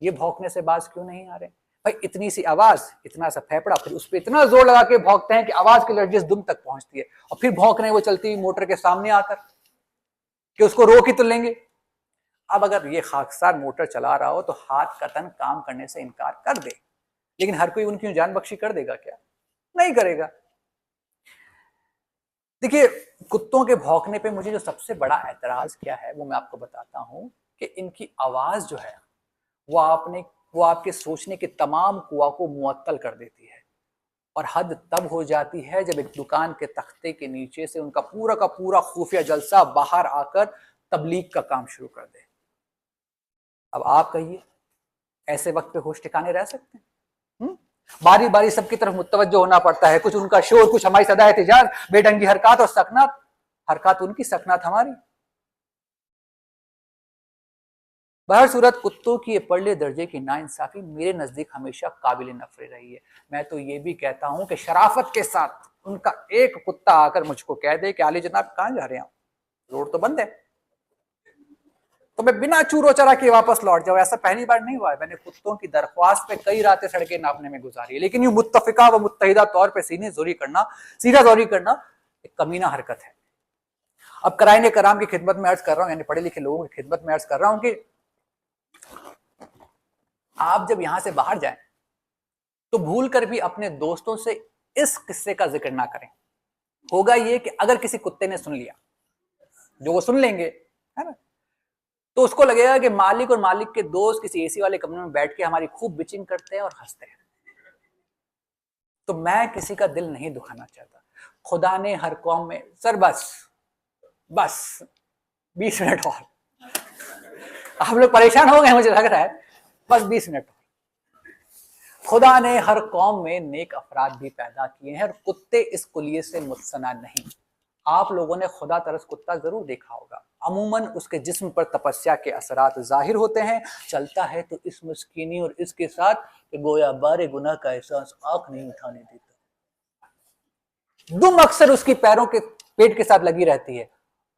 ये भौंकने से बाज क्यों नहीं आ रहे? भाई इतनी सी आवाज, इतना सा फेफड़ा, फिर उस पर इतना जोर लगा के भौंकते हैं कि आवाज की लर्जिश दुम तक पहुंचती है, और फिर भौंक रहे हैं वो चलती हुई मोटर के सामने आकर कि उसको रोक ही तो लेंगे। अब अगर ये खाकसार मोटर चला रहा हो तो हाथ कतन काम करने से इनकार कर दे, लेकिन हर कोई उनकी जान बख्शी कर देगा क्या? नहीं करेगा। देखिए, कुत्तों के भौंकने पे मुझे जो सबसे बड़ा एतराज क्या है वो मैं आपको बताता हूं कि इनकी आवाज जो है वो आपके सोचने के तमाम कुआ को मुअत्तल कर देती है, और हद तब हो जाती है जब एक दुकान के तख्ते के नीचे से उनका पूरा का पूरा खुफिया जलसा बाहर आकर तबलीग का काम शुरू कर दे। अब आप कहिए, ऐसे वक्त पे होश ठिकाने रह सकते हैं? बारी बारी सबकी तरफ मुतवज्जो होना पड़ता है, कुछ उनका शोर, कुछ हमारी सदा एहतिजाज, बेढंगी हरकत और सकनात, हरकत उनकी सकनात हमारी। बहर सूरत, कुत्तों की ये परले दर्जे की नाइंसाफी मेरे नजदीक हमेशा काबिल नफरत रही है। मैं तो ये भी कहता हूं कि शराफत के साथ उनका एक कुत्ता आकर मुझको कह दे कि आली जनाब कहां जा रहे हैं, रोड तो बंद है, तो मैं बिना चूरो चरा के वापस लौट जाऊं। ऐसा पहली बार नहीं हुआ है, मैंने कुत्तों की दरख्वास्त पे कई रातें सड़कें नापने में गुजारी है, लेकिन यूं मुत्तफिका व मुत्तहिदा तौर पर सीधा जोरी करना एक कमीना हरकत है। अब कराइने कराम की खिदमत में अर्ज कर रहा हूं, यानी पढ़े लिखे लोगों की खिदमत में अर्ज कर रहा हूं कि आप जब यहां से बाहर जाएं तो भूल कर भी अपने दोस्तों से इस किस्से का जिक्र ना करें। होगा ये कि अगर किसी कुत्ते ने सुन लिया, जो वो सुन लेंगे, है ना, तो उसको लगेगा कि मालिक और मालिक के दोस्त किसी एसी वाले कमरे में बैठ के हमारी खूब बिचिंग करते हैं और हंसते हैं। तो मैं किसी का दिल नहीं दुखाना चाहता। खुदा ने हर कौम में, सर बस 20 मिनट और, आप लोग परेशान हो गए मुझे लग रहा है, बस 20 मिनट। खुदा ने हर कौम में नेक अफराद भी पैदा किए हैं, और कुत्ते इस कुलिये से मुत्सना नहीं। आप लोगों ने खुदा तरस कुत्ता जरूर देखा होगा, अमूमन उसके जिस्म पर तपस्या के असरात जाहिर होते हैं, चलता है तो इस मुस्किनी और इसके साथ कि गोया बारे गुनाह का एहसास आंख नहीं उठाने देता। दुम अक्सर उसकी पैरों के पेट के साथ लगी रहती है,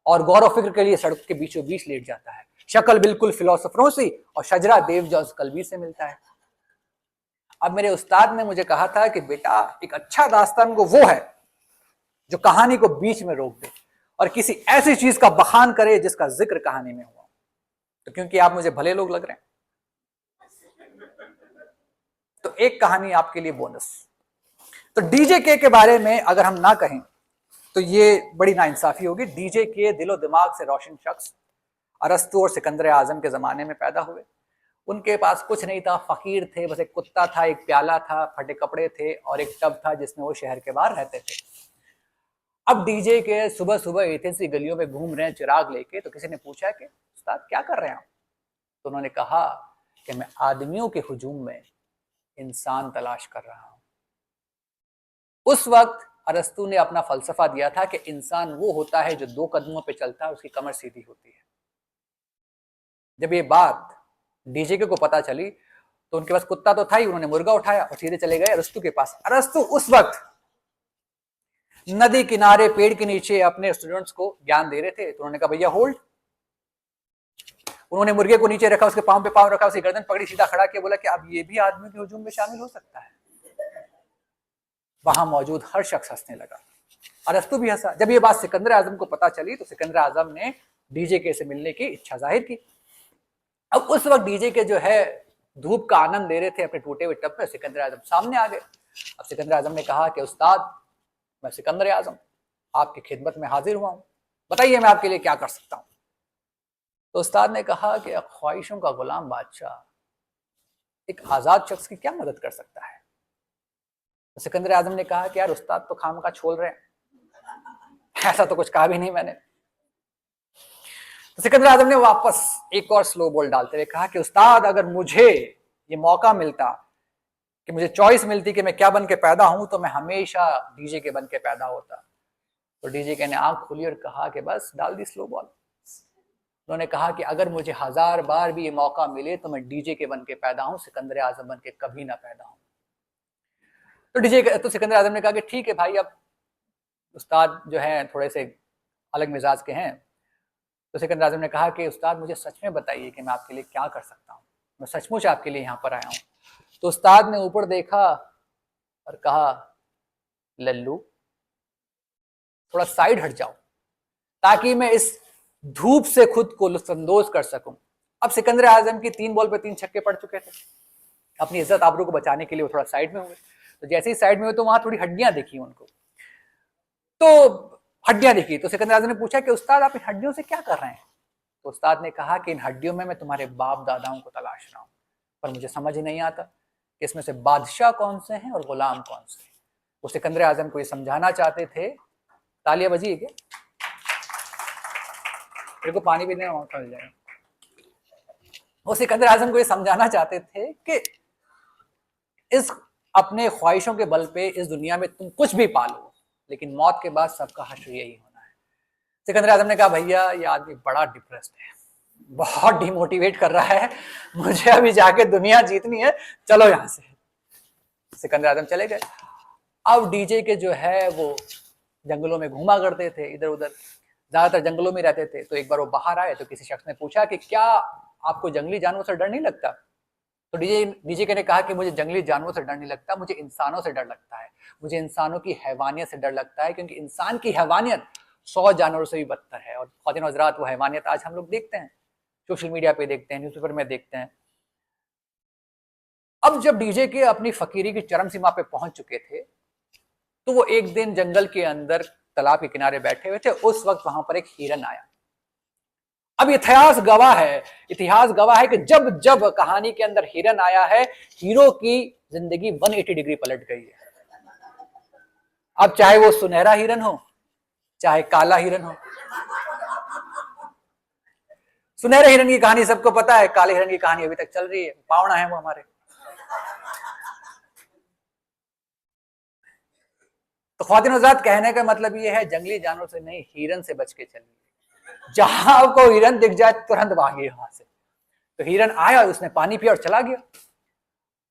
और गौर व फिक्र के लिए सड़क के बीचों बीच लेट जाता है। शक्ल बिल्कुल फिलोसफरों सी, और शजरा देव जौज कलबी से मिलता है। अब मेरे उस्ताद ने मुझे कहा था कि बेटा, एक अच्छा दास्तान को वो है जो कहानी को बीच में रोक दे और किसी ऐसी चीज का बखान करे जिसका जिक्र कहानी में हुआ। तो क्योंकि आप मुझे भले लोग लग रहे हैं, तो एक कहानी आपके लिए बोनस। तो डीजे के बारे में अगर हम ना कहें तो ये बड़ी नाइंसाफी होगी। डीजे के दिलो दिमाग से रोशन शख्स अरस्तु और सिकंदर आजम के जमाने में पैदा हुए। उनके पास कुछ नहीं था, फकीर थे, बस एक कुत्ता था, एक प्याला था, फटे कपड़े थे, और एक टब था जिसमें वो शहर के बाहर रहते थे। अब डीजे के सुबह सुबह एथेंसी गलियों में घूम रहे हैं चिराग लेके, तो किसी ने पूछा कि उस्ताद क्या कर रहे हैं आप? तो उन्होंने कहा कि मैं आदमियों के हुजूम में इंसान तलाश कर रहा हूं। उस वक्त अरस्तु ने अपना फलसफा दिया था कि इंसान वो होता है जो 2 कदमों पे चलता है, उसकी कमर सीधी होती है। जब ये बात डीजे को पता चली तो उनके पास कुत्ता तो था ही, उन्होंने मुर्गा उठाया और सीधे चले गए अरस्तु के पास। अरस्तु उस वक्त नदी किनारे पेड़ के नीचे अपने स्टूडेंट्स को ज्ञान दे रहे थे। तो उन्होंने कहा भैया होल्ड। उन्होंने मुर्गे को नीचे रखा, उसके पांव पे पांव रखा, उसकी गर्दन पकड़ी, सीधा खड़ा किया, बोला कि अब ये भी आदमी के हुजूम में शामिल हो सकता है। वहां मौजूद हर शख्स हंसने लगा। अरस्तु भी हंसा। जब ये बात सिकंदर आजम को पता चली तो सिकंदर आजम ने डीजे से मिलने की इच्छा जाहिर की। अब उस वक्त डीजे के जो है धूप का आनंद ले रहे थे अपने टूटे हुए टब में, सिकंदर आजम सामने आ गए। अब सिकंदर आजम ने कहा कि उस्ताद, मैं सिकंदर आजम आपकी खिदमत में हाजिर हुआ हूं, बताइए मैं आपके लिए क्या कर सकता हूं। तो उस्ताद ने कहा कि ख्वाहिशों का गुलाम बादशाह एक आजाद शख्स की क्या मदद कर सकता है। तो सिकंदर आजम ने कहा कि यार उस्ताद तो खामखा छोल रहे हैं, ऐसा तो कुछ कहा भी नहीं मैंने। तो सिकंदर आजम ने वापस एक और स्लो बॉल डालते हुए कहा कि उस्ताद, अगर मुझे ये मौका मिलता कि मुझे चॉइस मिलती कि मैं क्या बन के पैदा हूं, तो मैं हमेशा डीजे के बन के पैदा होता। तो डीजे के ने आंख खोली और कहा कि बस डाल दी स्लो बॉल। उन्होंने कहा कि अगर मुझे 1000 बार भी ये मौका मिले तो मैं डीजे के बन के पैदा हूं, सिकंदर आजम बन के कभी ना पैदा हूं। तो सिकंदर आजम ने कहा कि ठीक है भाई, अब उस्ताद जो है थोड़े से अलग मिजाज के हैं। तो सिकंदर आजम ने कहा कि उस्ताद, मुझे सच में बताइए कि मैं आपके लिए क्या कर सकता हूँ, मैं सचमुच आपके लिए यहाँ पर आया हूँ। तो उस्ताद ने ऊपर देखा और कहा, लल्लू थोड़ा साइड हट जाओ ताकि मैं इस धूप से खुद को लुत्फानंदोज कर सकूं। अब सिकंदर आजम की 3 बॉल पे 3 छक्के पड़ चुके थे। अपनी इज्जत आबरू को बचाने के लिए वो थोड़ा साइड में हुए। तो जैसे ही साइड में हुए तो वहां थोड़ी हड्डियां दिखी उनको। तो हड्डियां दिखी तो सिकंदर आजम ने पूछा कि उस्ताद आप इन हड्डियों से क्या कर रहे हैं। तो उस्ताद ने कहा कि इन हड्डियों में मैं तुम्हारे बाप दादाओं को तलाश रहा हूं, पर मुझे समझ ही नहीं आता कि इसमें से बादशाह कौन से हैं और गुलाम कौन से हैं। वो सिकंदर आजम को ये समझाना चाहते थे। तालियां बजी है क्या? मेरे को पानी पीने में मौका मिल जाएगा। वो सिकंदर आजम को ये समझाना चाहते थे कि इस अपने ख्वाहिशों के बल पे इस दुनिया में तुम कुछ भी पालो, लेकिन मौत के बाद सबका हश्र यही होना है। सिकंदर आजम ने कहा, भैया ये आदमी बड़ा डिप्रेस्ड है, बहुत डिमोटिवेट कर रहा है, मुझे अभी जाके दुनिया जीतनी है, चलो यहां से। सिकंदर आजम चले गए। अब डीजे के जो है वो जंगलों में घूमा करते थे, इधर उधर ज्यादातर जंगलों में रहते थे। तो एक बार वो बाहर आए तो किसी शख्स ने पूछा कि क्या आपको जंगली जानवरों से डर नहीं लगता। तो डीजे ने कहा कि मुझे जंगली जानवरों से डर नहीं लगता, मुझे इंसानों से डर लगता है, मुझे इंसानों की हैवानियत से डर लगता है, क्योंकि इंसान की हैवानियत 100 जानवरों से भी बदतर है। और ख्वातीन और हज़रात, वो हैवानियत आज हम लोग देखते हैं, सोशल मीडिया पे देखते हैं, न्यूज़पेपर में देखते हैं। अब जब डीजे के अपनी फकीरी की चरम सीमा पे पहुंच चुके थे तो वो एक दिन जंगल के अंदर तालाब के किनारे बैठे हुए थे। उस वक्त वहां पर एक हिरन आया। अब इतिहास गवाह है कि जब जब कहानी के अंदर हिरन आया है, हीरो की जिंदगी 180 डिग्री पलट गई है। अब चाहे वो सुनहरा हिरन हो, चाहे काला हिरन हो। सुनहरे हिरन की कहानी सबको पता है, काले हिरन की कहानी अभी तक चल रही है, पावना है वो हमारे। तो ख्वातीन हज़रात, कहने का मतलब ये है, जंगली जानवर से नहीं, हिरन से बच के चलिए। जहां आपको हिरन दिख जाए तुरंत भागिए वहां से। तो हिरन आया, उसने पानी पिया और चला गया।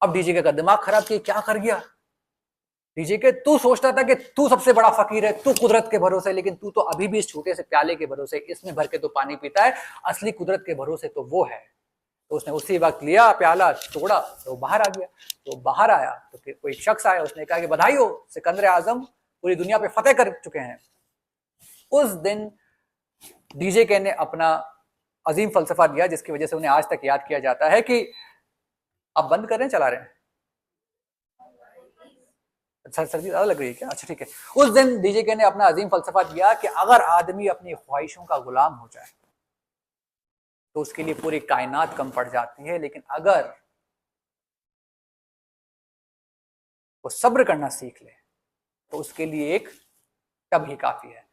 अब डीजे का दिमाग खराब किया, क्या कर गया डीजे के, तू सोचता था कि तू सबसे बड़ा फकीर है, तू कुदरत के भरोसे, लेकिन तू तो अभी भी इस छोटे से प्याले के भरोसे, इसमें भर के तो पानी पीता है, असली कुदरत के भरोसे तो वो है। तो उसने उसी वक्त लिया प्याला, तोड़ा, तो बाहर आ गया। तो बाहर आया तो कोई शख्स आया, उसने कहा कि बधाई हो, सिकंदर आजम पूरी दुनिया पे फतेह कर चुके हैं। उस दिन डीजे के ने अपना अजीम फलसफा दिया, जिसकी वजह से उन्हें आज तक याद किया जाता है कि आप बंद कर रहे हैं, चला रहे हैं? अच्छा, सर्दी ज्यादा लग रही है क्या? अच्छा ठीक है। उस दिन डीजे के ने अपना अजीम फलसफा दिया कि अगर आदमी अपनी ख्वाहिशों का गुलाम हो जाए तो उसके लिए पूरी कायनात कम पड़ जाती है, लेकिन अगर वो सब्र करना सीख ले तो उसके लिए एक टब ही काफी है।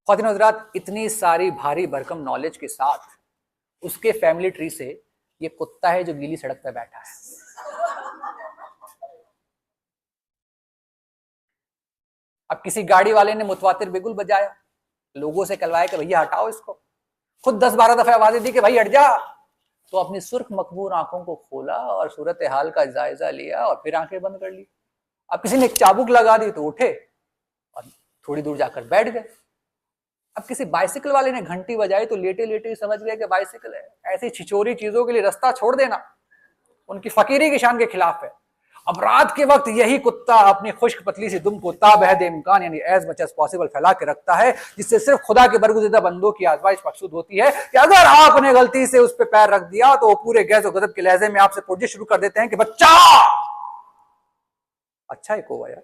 ख्वातीन हज़रात, इतनी सारी भारी भरकम नॉलेज के साथ उसके फैमिली ट्री से ये कुत्ता है जो गीली सड़क पर बैठा है। अब किसी गाड़ी वाले ने मुतवातिर बिगुल बजाया, लोगों से कहलवाया कि भैया हटाओ इसको, खुद 10-12 दफे आवाजें दी कि भाई हट जा। तो अपनी सुर्ख मकबूर आंखों को खोला और सूरत हाल का जायजा लिया और फिर आंखें बंद कर ली। अब किसी ने एक चाबुक लगा दी तो उठे और थोड़ी दूर जाकर बैठ गए। अब किसी बाइसिकल वाले ने घंटी बजाई तो लेटे लेटे ही समझ गए कि बाइसिकल है। ऐसी छिचोरी चीजों के लिए रास्ता छोड़ देना उनकी फकीरी की शान के खिलाफ है। अब रात के वक्त यही कुत्ता अपनी खुश्क पतली सी दुम को ताबहद इम्कान यानी एज मच एज पॉसिबल फैला के रखता है, जिससे सिर्फ खुदा के बरगुज़िदा बंदों की आजमाइश मकसूद होती है कि अगर आपने गलती से उस पर पैर रख दिया तो वो पूरे गैस और गजब के लहजे में आपसे पुरजे शुरू कर देते हैं कि बच्चा। अच्छा है कौवा यार,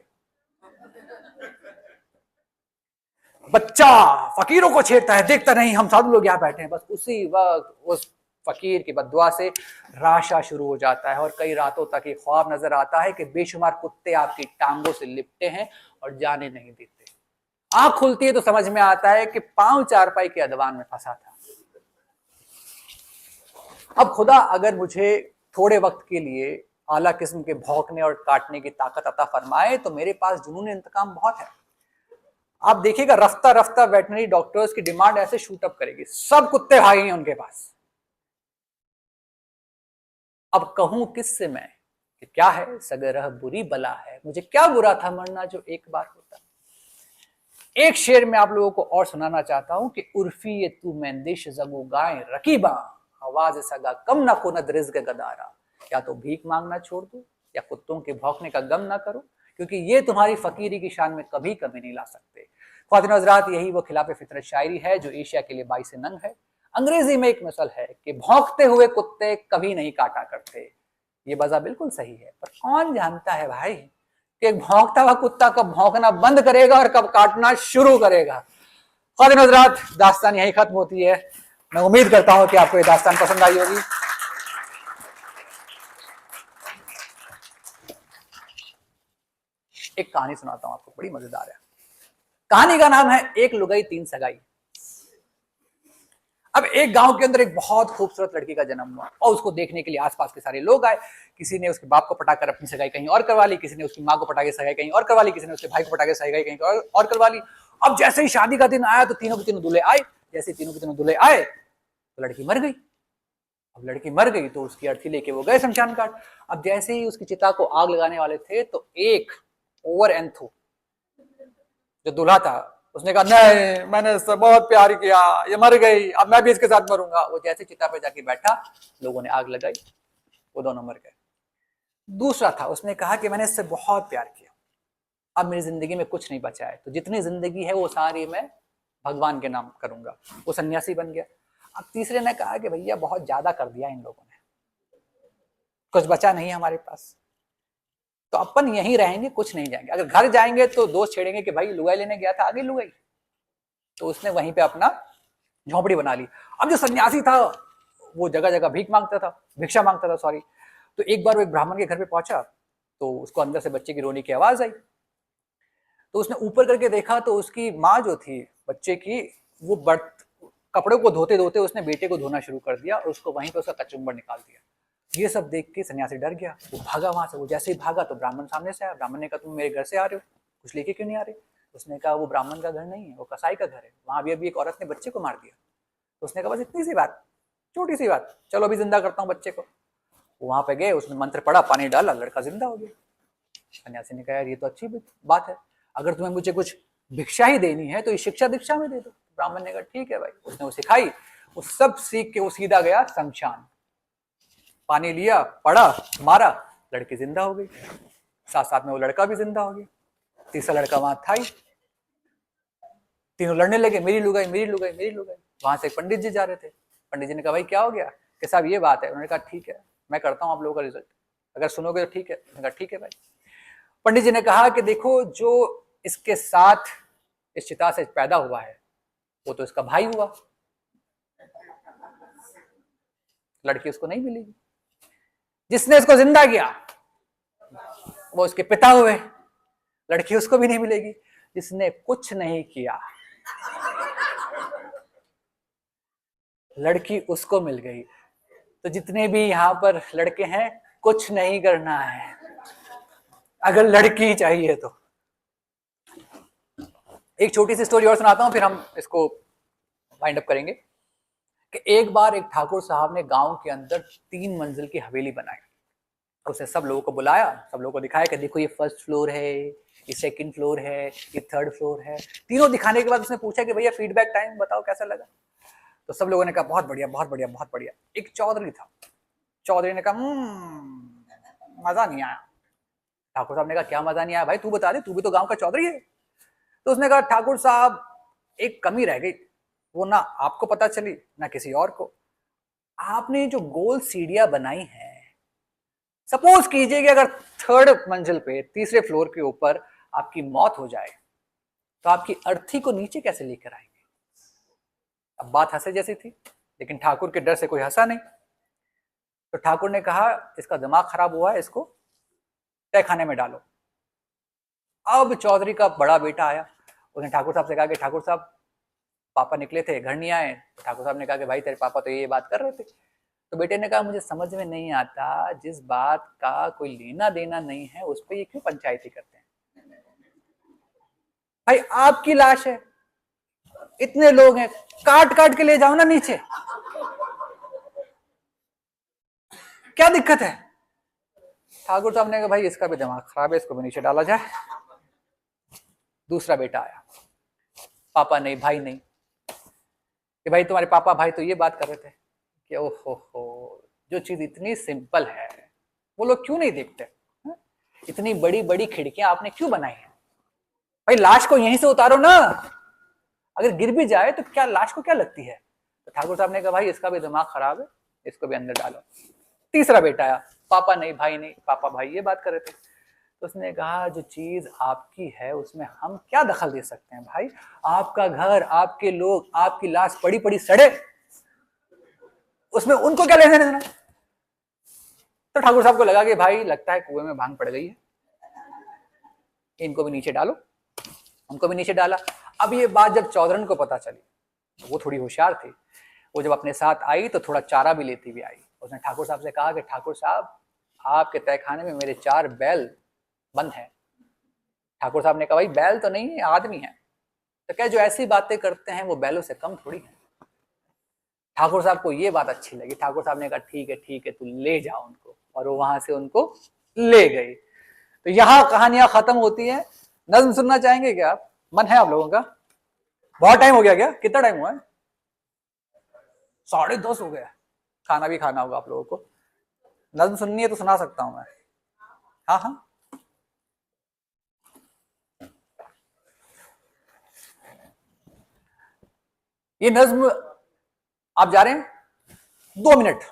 बच्चा फकीरों को छेड़ता है, देखता नहीं हम साधु लोग यहाँ बैठे हैं। बस उसी वक्त उस फकीर की बद्दुआ से राशा शुरू हो जाता है और कई रातों तक ये ख्वाब नजर आता है कि बेशुमार कुत्ते आपकी टांगों से लिपटे हैं और जाने नहीं देते। आंख खुलती है तो समझ में आता है कि पांव चारपाई के अदवान में फंसा था। अब खुदा अगर मुझे थोड़े वक्त के लिए आला किस्म के भौंकने और काटने की ताकत अता फरमाए तो मेरे पास जुनून इंतकाम बहुत है। आप देखिएगा रफ्ता रफ्ता वेटनरी डॉक्टर्स की डिमांड ऐसे शूट अप करेगी, सब कुत्ते भागेंगे उनके पास। अब कहूं किससे मैं कि क्या है सगरह बुरी बला है, मुझे क्या बुरा था मरना जो एक बार होता। एक शेर में आप लोगों को और सुनाना चाहता हूं कि उर्फी ये तू मैंदिश जगो गाय रकीबा आवाज सगा कम ना कोनद रिज़्क़ गदारा। या तो भीख मांगना छोड़ दो या कुत्तों के भौंकने का गम ना करो, क्योंकि ये तुम्हारी फकीरी की शान में कभी कमी नहीं ला सकते। ख्वातीन हज़रात, यही वो खिलाफ फितरत शायरी है जो एशिया के लिए बाइस नंग है। अंग्रेजी में एक मसल है कि भौंकते हुए कुत्ते कभी नहीं काटा करते। ये वजह बिल्कुल सही है, पर कौन जानता है भाई कि एक भौंकता हुआ कुत्ता कब भौंकना बंद करेगा और कब काटना शुरू करेगा। ख्वातीन हज़रात, दास्तान यही खत्म होती है। मैं उम्मीद करता हूं कि आपको ये दास्तान पसंद आई होगी। एक कहानी सुनाता हूं आपको, बड़ी मजेदार है। कहानी का नाम है एक लुगाई तीन सगाई। अब एक गांव के अंदर एक बहुत खूबसूरत लड़की का जन्म हुआ और उसको देखने के लिए आसपास के सारे लोग आए। किसी ने उसके बाप को पटाकर अपनी सगाई कहीं और करवा ली, किसी ने उसकी माँ को पटा के सगाई कहीं और करवा ली, किसी ने उसके भाई को पटा के सगाई कहीं और करवा ली। अब जैसे ही शादी का दिन आया तो तीनों के तीनों दूल्हे आए। जैसे तीनों के तीनों दूल्हे आए तो लड़की मर गई। अब लड़की मर गई तो उसकी अर्थी लेके वो गए शमशान घाट। अब जैसे ही उसकी चिता को आग लगाने वाले थे तो एक ओवर एंथो जो दूल्हा था उसने कहा नहीं, मैंने इससे बहुत प्यार किया, ये मर गई, अब मैं भी इसके साथ मरूंगा। वो जैसे चिता पे जाके बैठा, लोगों ने आग लगाई, वो दोनों मर गए। दूसरा था, उसने कहा कि मैंने इससे बहुत प्यार किया, अब मेरी जिंदगी में कुछ नहीं बचा है, तो जितनी जिंदगी है वो सारी मैं भगवान के नाम करूंगा। वो सन्यासी बन गया। अब तीसरे ने कहा कि भैया बहुत ज्यादा कर दिया इन लोगों ने, कुछ बचा नहीं हमारे पास, तो अपन यहीं रहेंगे, कुछ नहीं जाएंगे। अगर घर जाएंगे तो दोस्त छेड़ेंगे कि भाई लुगाई लेने गया था, आगे लुगाई। तो उसने वहीं पे अपना झोंपड़ी बना ली। अब जो सन्यासी था वो जगह जगह भीख मांगता था, भिक्षा मांगता था सॉरी। तो एक बार वो एक ब्राह्मण के घर पे पहुंचा तो उसको अंदर से बच्चे की रोने की आवाज आई। तो उसने ऊपर करके देखा तो उसकी माँ जो थी बच्चे की, वो कपड़ों को धोते धोते उसने बेटे को धोना शुरू कर दिया और उसको वहीं पे उसका कचुम्बर निकाल दिया। ये सब देख के सन्यासी डर गया, वो भागा वहां से। वो जैसे ही भागा तो ब्राह्मण सामने से आया। ब्राह्मण ने कहा तुम मेरे घर से आ रहे हो, कुछ लेके क्यों नहीं आ रहे? उसने कहा वो ब्राह्मण का घर नहीं है, वो कसाई का घर है, वहां भी अभी एक औरत ने बच्चे को मार दिया। तो उसने कहा बस इतनी सी बात, छोटी सी बात, चलो अभी जिंदा करता हूँ बच्चे को। वहां पे गए, उसने मंत्र पढ़ा, पानी डाला, लड़का जिंदा हो गया। सन्यासी ने कहा यार ये तो अच्छी बात है, अगर तुम्हें मुझे कुछ भिक्षा ही देनी है तो ये शिक्षा दीक्षा में दे दो। ब्राह्मण ने कहा ठीक है भाई। उसने वो सिखाई, वो सब सीख के वो सीधा गया शमशान, पानी लिया, पढ़ा, मारा, लड़की जिंदा हो गई। साथ साथ में वो लड़का भी जिंदा हो गया। तीसरा लड़का वहां था ही। तीनों लड़ने लगे, मेरी लुगाई मेरी लुगाई मेरी लुगाई। वहां से पंडित जी जा रहे थे। पंडित जी ने कहा भाई क्या हो गया? कि साहब ये बात है। उन्होंने कहा ठीक है, मैं करता हूँ आप लोगों का रिजल्ट, अगर सुनोगे तो ठीक है। उन्होंने कहा ठीक है भाई। पंडित जी ने कहा कि देखो जो इसके साथ इस चिता से पैदा हुआ है वो तो इसका भाई हुआ, लड़की उसको नहीं मिलेगी। जिसने इसको जिंदा किया वो उसके पिता हुए, लड़की उसको भी नहीं मिलेगी। जिसने कुछ नहीं किया लड़की उसको मिल गई। तो जितने भी यहां पर लड़के हैं, कुछ नहीं करना है अगर लड़की चाहिए तो। एक छोटी सी स्टोरी और सुनाता हूं, फिर हम इसको वाइंड अप करेंगे। कि एक बार एक ठाकुर साहब ने गांव के अंदर 3 मंजिल की हवेली बनाई। उसने सब लोगों को बुलाया, सब लोगों को दिखाया कि देखो ये फर्स्ट फ्लोर है, ये सेकंड फ्लोर है, ये थर्ड फ्लोर है। तीनों दिखाने के बाद उसने पूछा कि भैया फीडबैक टाइम बताओ कैसा लगा। तो सब लोगों ने कहा बहुत बढ़िया बहुत बढ़िया बहुत बढ़िया। एक चौधरी था, चौधरी ने कहा मजा नहीं आया। ठाकुर साहब ने कहा क्या मजा नहीं आया भाई, तू बता दे, तू भी तो गांव का चौधरी है। तो उसने कहा ठाकुर साहब एक कमी रह गई, वो ना आपको पता चली ना किसी और को। आपने जो गोल सीढ़ियां बनाई हैं, सपोज कीजिए कि अगर थर्ड मंजिल पे तीसरे फ्लोर के ऊपर आपकी मौत हो जाए तो आपकी अर्थी को नीचे कैसे लेकर आएंगे। अब बात हंसे जैसी थी, लेकिन ठाकुर के डर से कोई हंसा नहीं। तो ठाकुर ने कहा इसका दिमाग खराब हुआ है, इसको तहखाने में डालो। अब चौधरी का बड़ा बेटा आया, उसने ठाकुर साहब से कहा कि ठाकुर साहब पापा निकले थे, घर नहीं आए। तो ठाकुर साहब ने कहा कि भाई तेरे पापा तो ये बात कर रहे थे। तो बेटे ने कहा मुझे समझ में नहीं आता, जिस बात का कोई लेना देना नहीं है उस पर ये क्यों पंचायती करते हैं। भाई आपकी लाश है, इतने लोग हैं, काट काट के ले जाओ ना नीचे, क्या दिक्कत है। ठाकुर साहब ने कहा भाई इसका भी दिमाग खराब है, इसको भी नीचे डाला जाए। दूसरा बेटा आया, पापा नहीं, भाई नहीं, कि भाई तुम्हारे पापा भाई तो ये बात कर रहे थे कि ओहो हो, जो चीज इतनी सिंपल है वो लोग क्यों नहीं देखते। इतनी बड़ी बड़ी खिड़कियां आपने क्यों बनाई है। भाई लाश को यहीं से उतारो ना, अगर गिर भी जाए तो क्या लाश को क्या लगती है। तो ठाकुर साहब ने कहा भाई इसका भी दिमाग खराब है, इसको भी अंदर डालो। तीसरा बेटा आया, पापा नहीं, भाई नहीं, पापा भाई ये बात कर रहे थे। तो उसने कहा जो चीज आपकी है उसमें हम क्या दखल दे सकते हैं भाई, आपका घर, आपके लोग, आपकी लाश पड़ी पड़ी सड़े, उसमें उनको क्या लेने देना। तो ठाकुर साहब को लगा कि भाई लगता है कुएं में भांग पड़ गई है, इनको भी नीचे डालो। उनको भी नीचे डाला। अब ये बात जब चौधरन को पता चली, वो थोड़ी होशियार थी, वो जब अपने साथ आई तो थोड़ा चारा भी लेती हुई आई। उसने ठाकुर साहब से कहा कि ठाकुर साहब आपके तहखाने में मेरे 4 बैल बंद हैं। ठाकुर साहब ने कहा भाई बैल तो नहीं है, आदमी है। तो क्या जो ऐसी बातें करते हैं वो बैलों से कम थोड़ी है। ठाकुर साहब को ये बात अच्छी लगी। ठाकुर साहब ने कहा ठीक है तू ले जा उनको, और वो वहां से उनको ले गई। तो यहां कहानियां खत्म होती है। नज्म सुनना चाहेंगे क्या आप, मन है आप लोगों का। बहुत टाइम हो गया क्या, कितना टाइम हुआ है, 10:30 हो गया, खाना भी खाना होगा आप लोगों को। नज्म सुननी है तो सुना सकता हूं मैं। हाँ हाँ, ये नज्म आप जा रहे हैं 2 मिनट,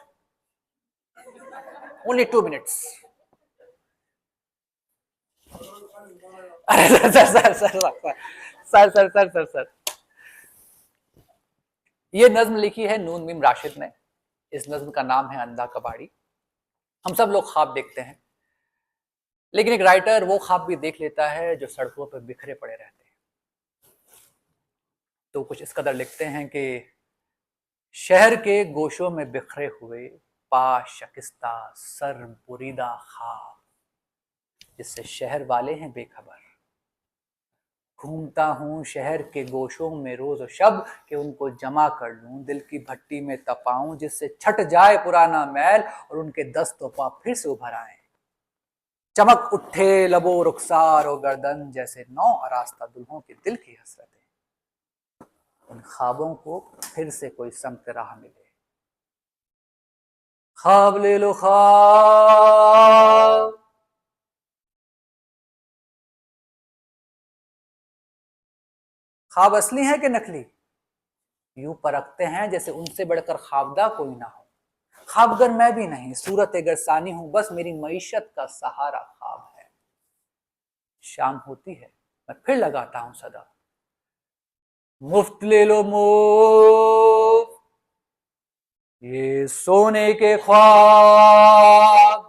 ओनली 2 मिनट्स। अरे sir sir sir sir sir sir sir sir sir, ये नज्म लिखी है नून मीम राशिद ने। इस नज्म का नाम है अंधा कबाड़ी। हम सब लोग ख्वाब देखते हैं, लेकिन एक राइटर वो ख्वाब भी देख लेता है जो सड़कों पर बिखरे पड़े रहते हैं। तो कुछ इस कदर लिखते हैं कि शहर के गोशों में बिखरे हुए पा शकिस्ता सर बुरीदा ख्वाब, जिससे शहर वाले हैं बेखबर। घूमता हूँ शहर के गोशों में रोज और शब कि उनको जमा कर लूं, दिल की भट्टी में तपाऊं, जिससे छट जाए पुराना मैल और उनके दस्तों पा फिर से उभर आए। चमक उठे लबो रुखसार और गर्दन, जैसे नौ आरास्ता दुल्हों के दिल की हसरतें। उन ख्वाबों को फिर से कोई समत राह मिले। ख्वाब ले लो ख्वाब, ख्वाब असली है कि नकली, यूं परखते हैं जैसे उनसे बढ़कर ख्वाबदा कोई ना हो। ख्वाबगर मैं भी नहीं, सूरत गर सानी हूं, बस मेरी मईशत का सहारा ख्वाब है। शाम होती है मैं फिर लगाता हूं सदा, मुफ्त ले लो मुफ्त ये सोने के ख्वाब।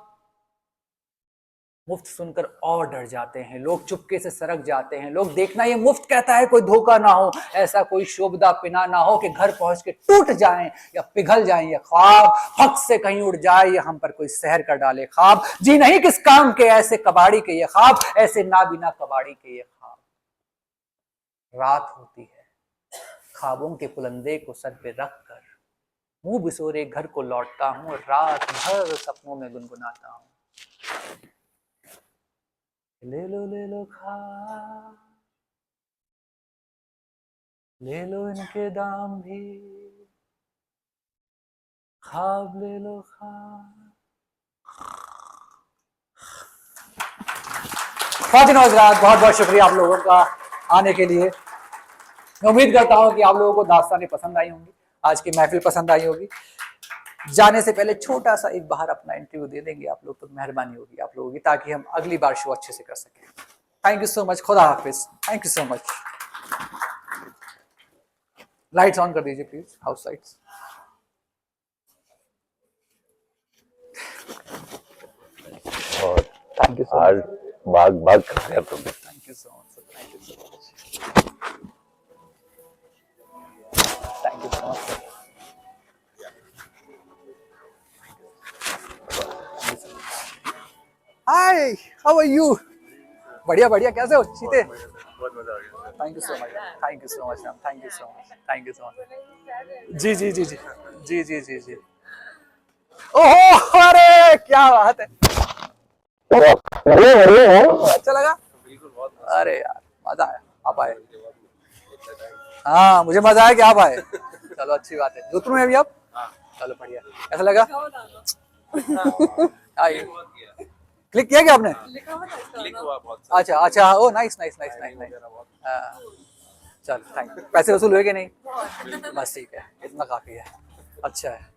मुफ्त सुनकर और डर जाते हैं लोग, चुपके से सरक जाते हैं लोग। देखना ये मुफ्त कहता है कोई धोखा ना हो, ऐसा कोई शोभदा पिना ना हो कि घर पहुंच के टूट जाएं या पिघल जाएं ये ख्वाब। हक से कहीं उड़ जाए या हम पर कोई सहर कर डाले ख्वाब। जी नहीं किस काम के ऐसे कबाड़ी के ये ख्वाब, ऐसे नाबिना कबाड़ी के ये ख्वाब। रात होती है ख्वाबों के पुलंदे को सर पे रख कर, मुंह बिसोरे घर को लौटता हूँ, रात भर सपनों में गुनगुनाता हूँ। ले लो ख्वाब, ले लो इनके दाम भी, ख्वाब ले लो ख्वाब। फातिन हज़रात, बहुत बहुत शुक्रिया आप लोगों का आने के लिए। मैं उम्मीद करता हूँ कि आप लोगों को दास्तानें पसंद आई होंगी, आज की महफिल पसंद आई होगी। जाने से पहले छोटा सा एक बाहर अपना इंटरव्यू दे देंगे आप लोग तो मेहरबानी होगी आप लोगों की, ताकि हम अगली बार शो अच्छे से कर सकें। थैंक यू सो मच, खुदा हाफिज, thank you so much. Lights on कर दीजिए प्लीज, हाउस लाइट्स। और थैंक यू सो आज मच, भाग भाग खाया तुमने। Thank you so much, thank you so much, thank you so much. Hi, how are you? बढ़िया बढ़िया, कैसे हो चीते? Thank you so much, thank you so much ma'am, thank you so much, thank you so much. जी जी जी जी जी जी जी जी। ओहो, अरे क्या बात है, अच्छा लगा? अरे यार मजा आया, आप आए। हाँ मुझे मजा आया कि आप आए, चलो अच्छी बात है। जोधपुर में अभी आप? चलो बढ़िया, कैसा लगा? आइए, क्लिक किया क्या आपने? अच्छा अच्छा, oh nice nice nice nice nice. चल थैंक, पैसे वसूल हुए कि नहीं? बस ठीक है, इतना काफी है, अच्छा है।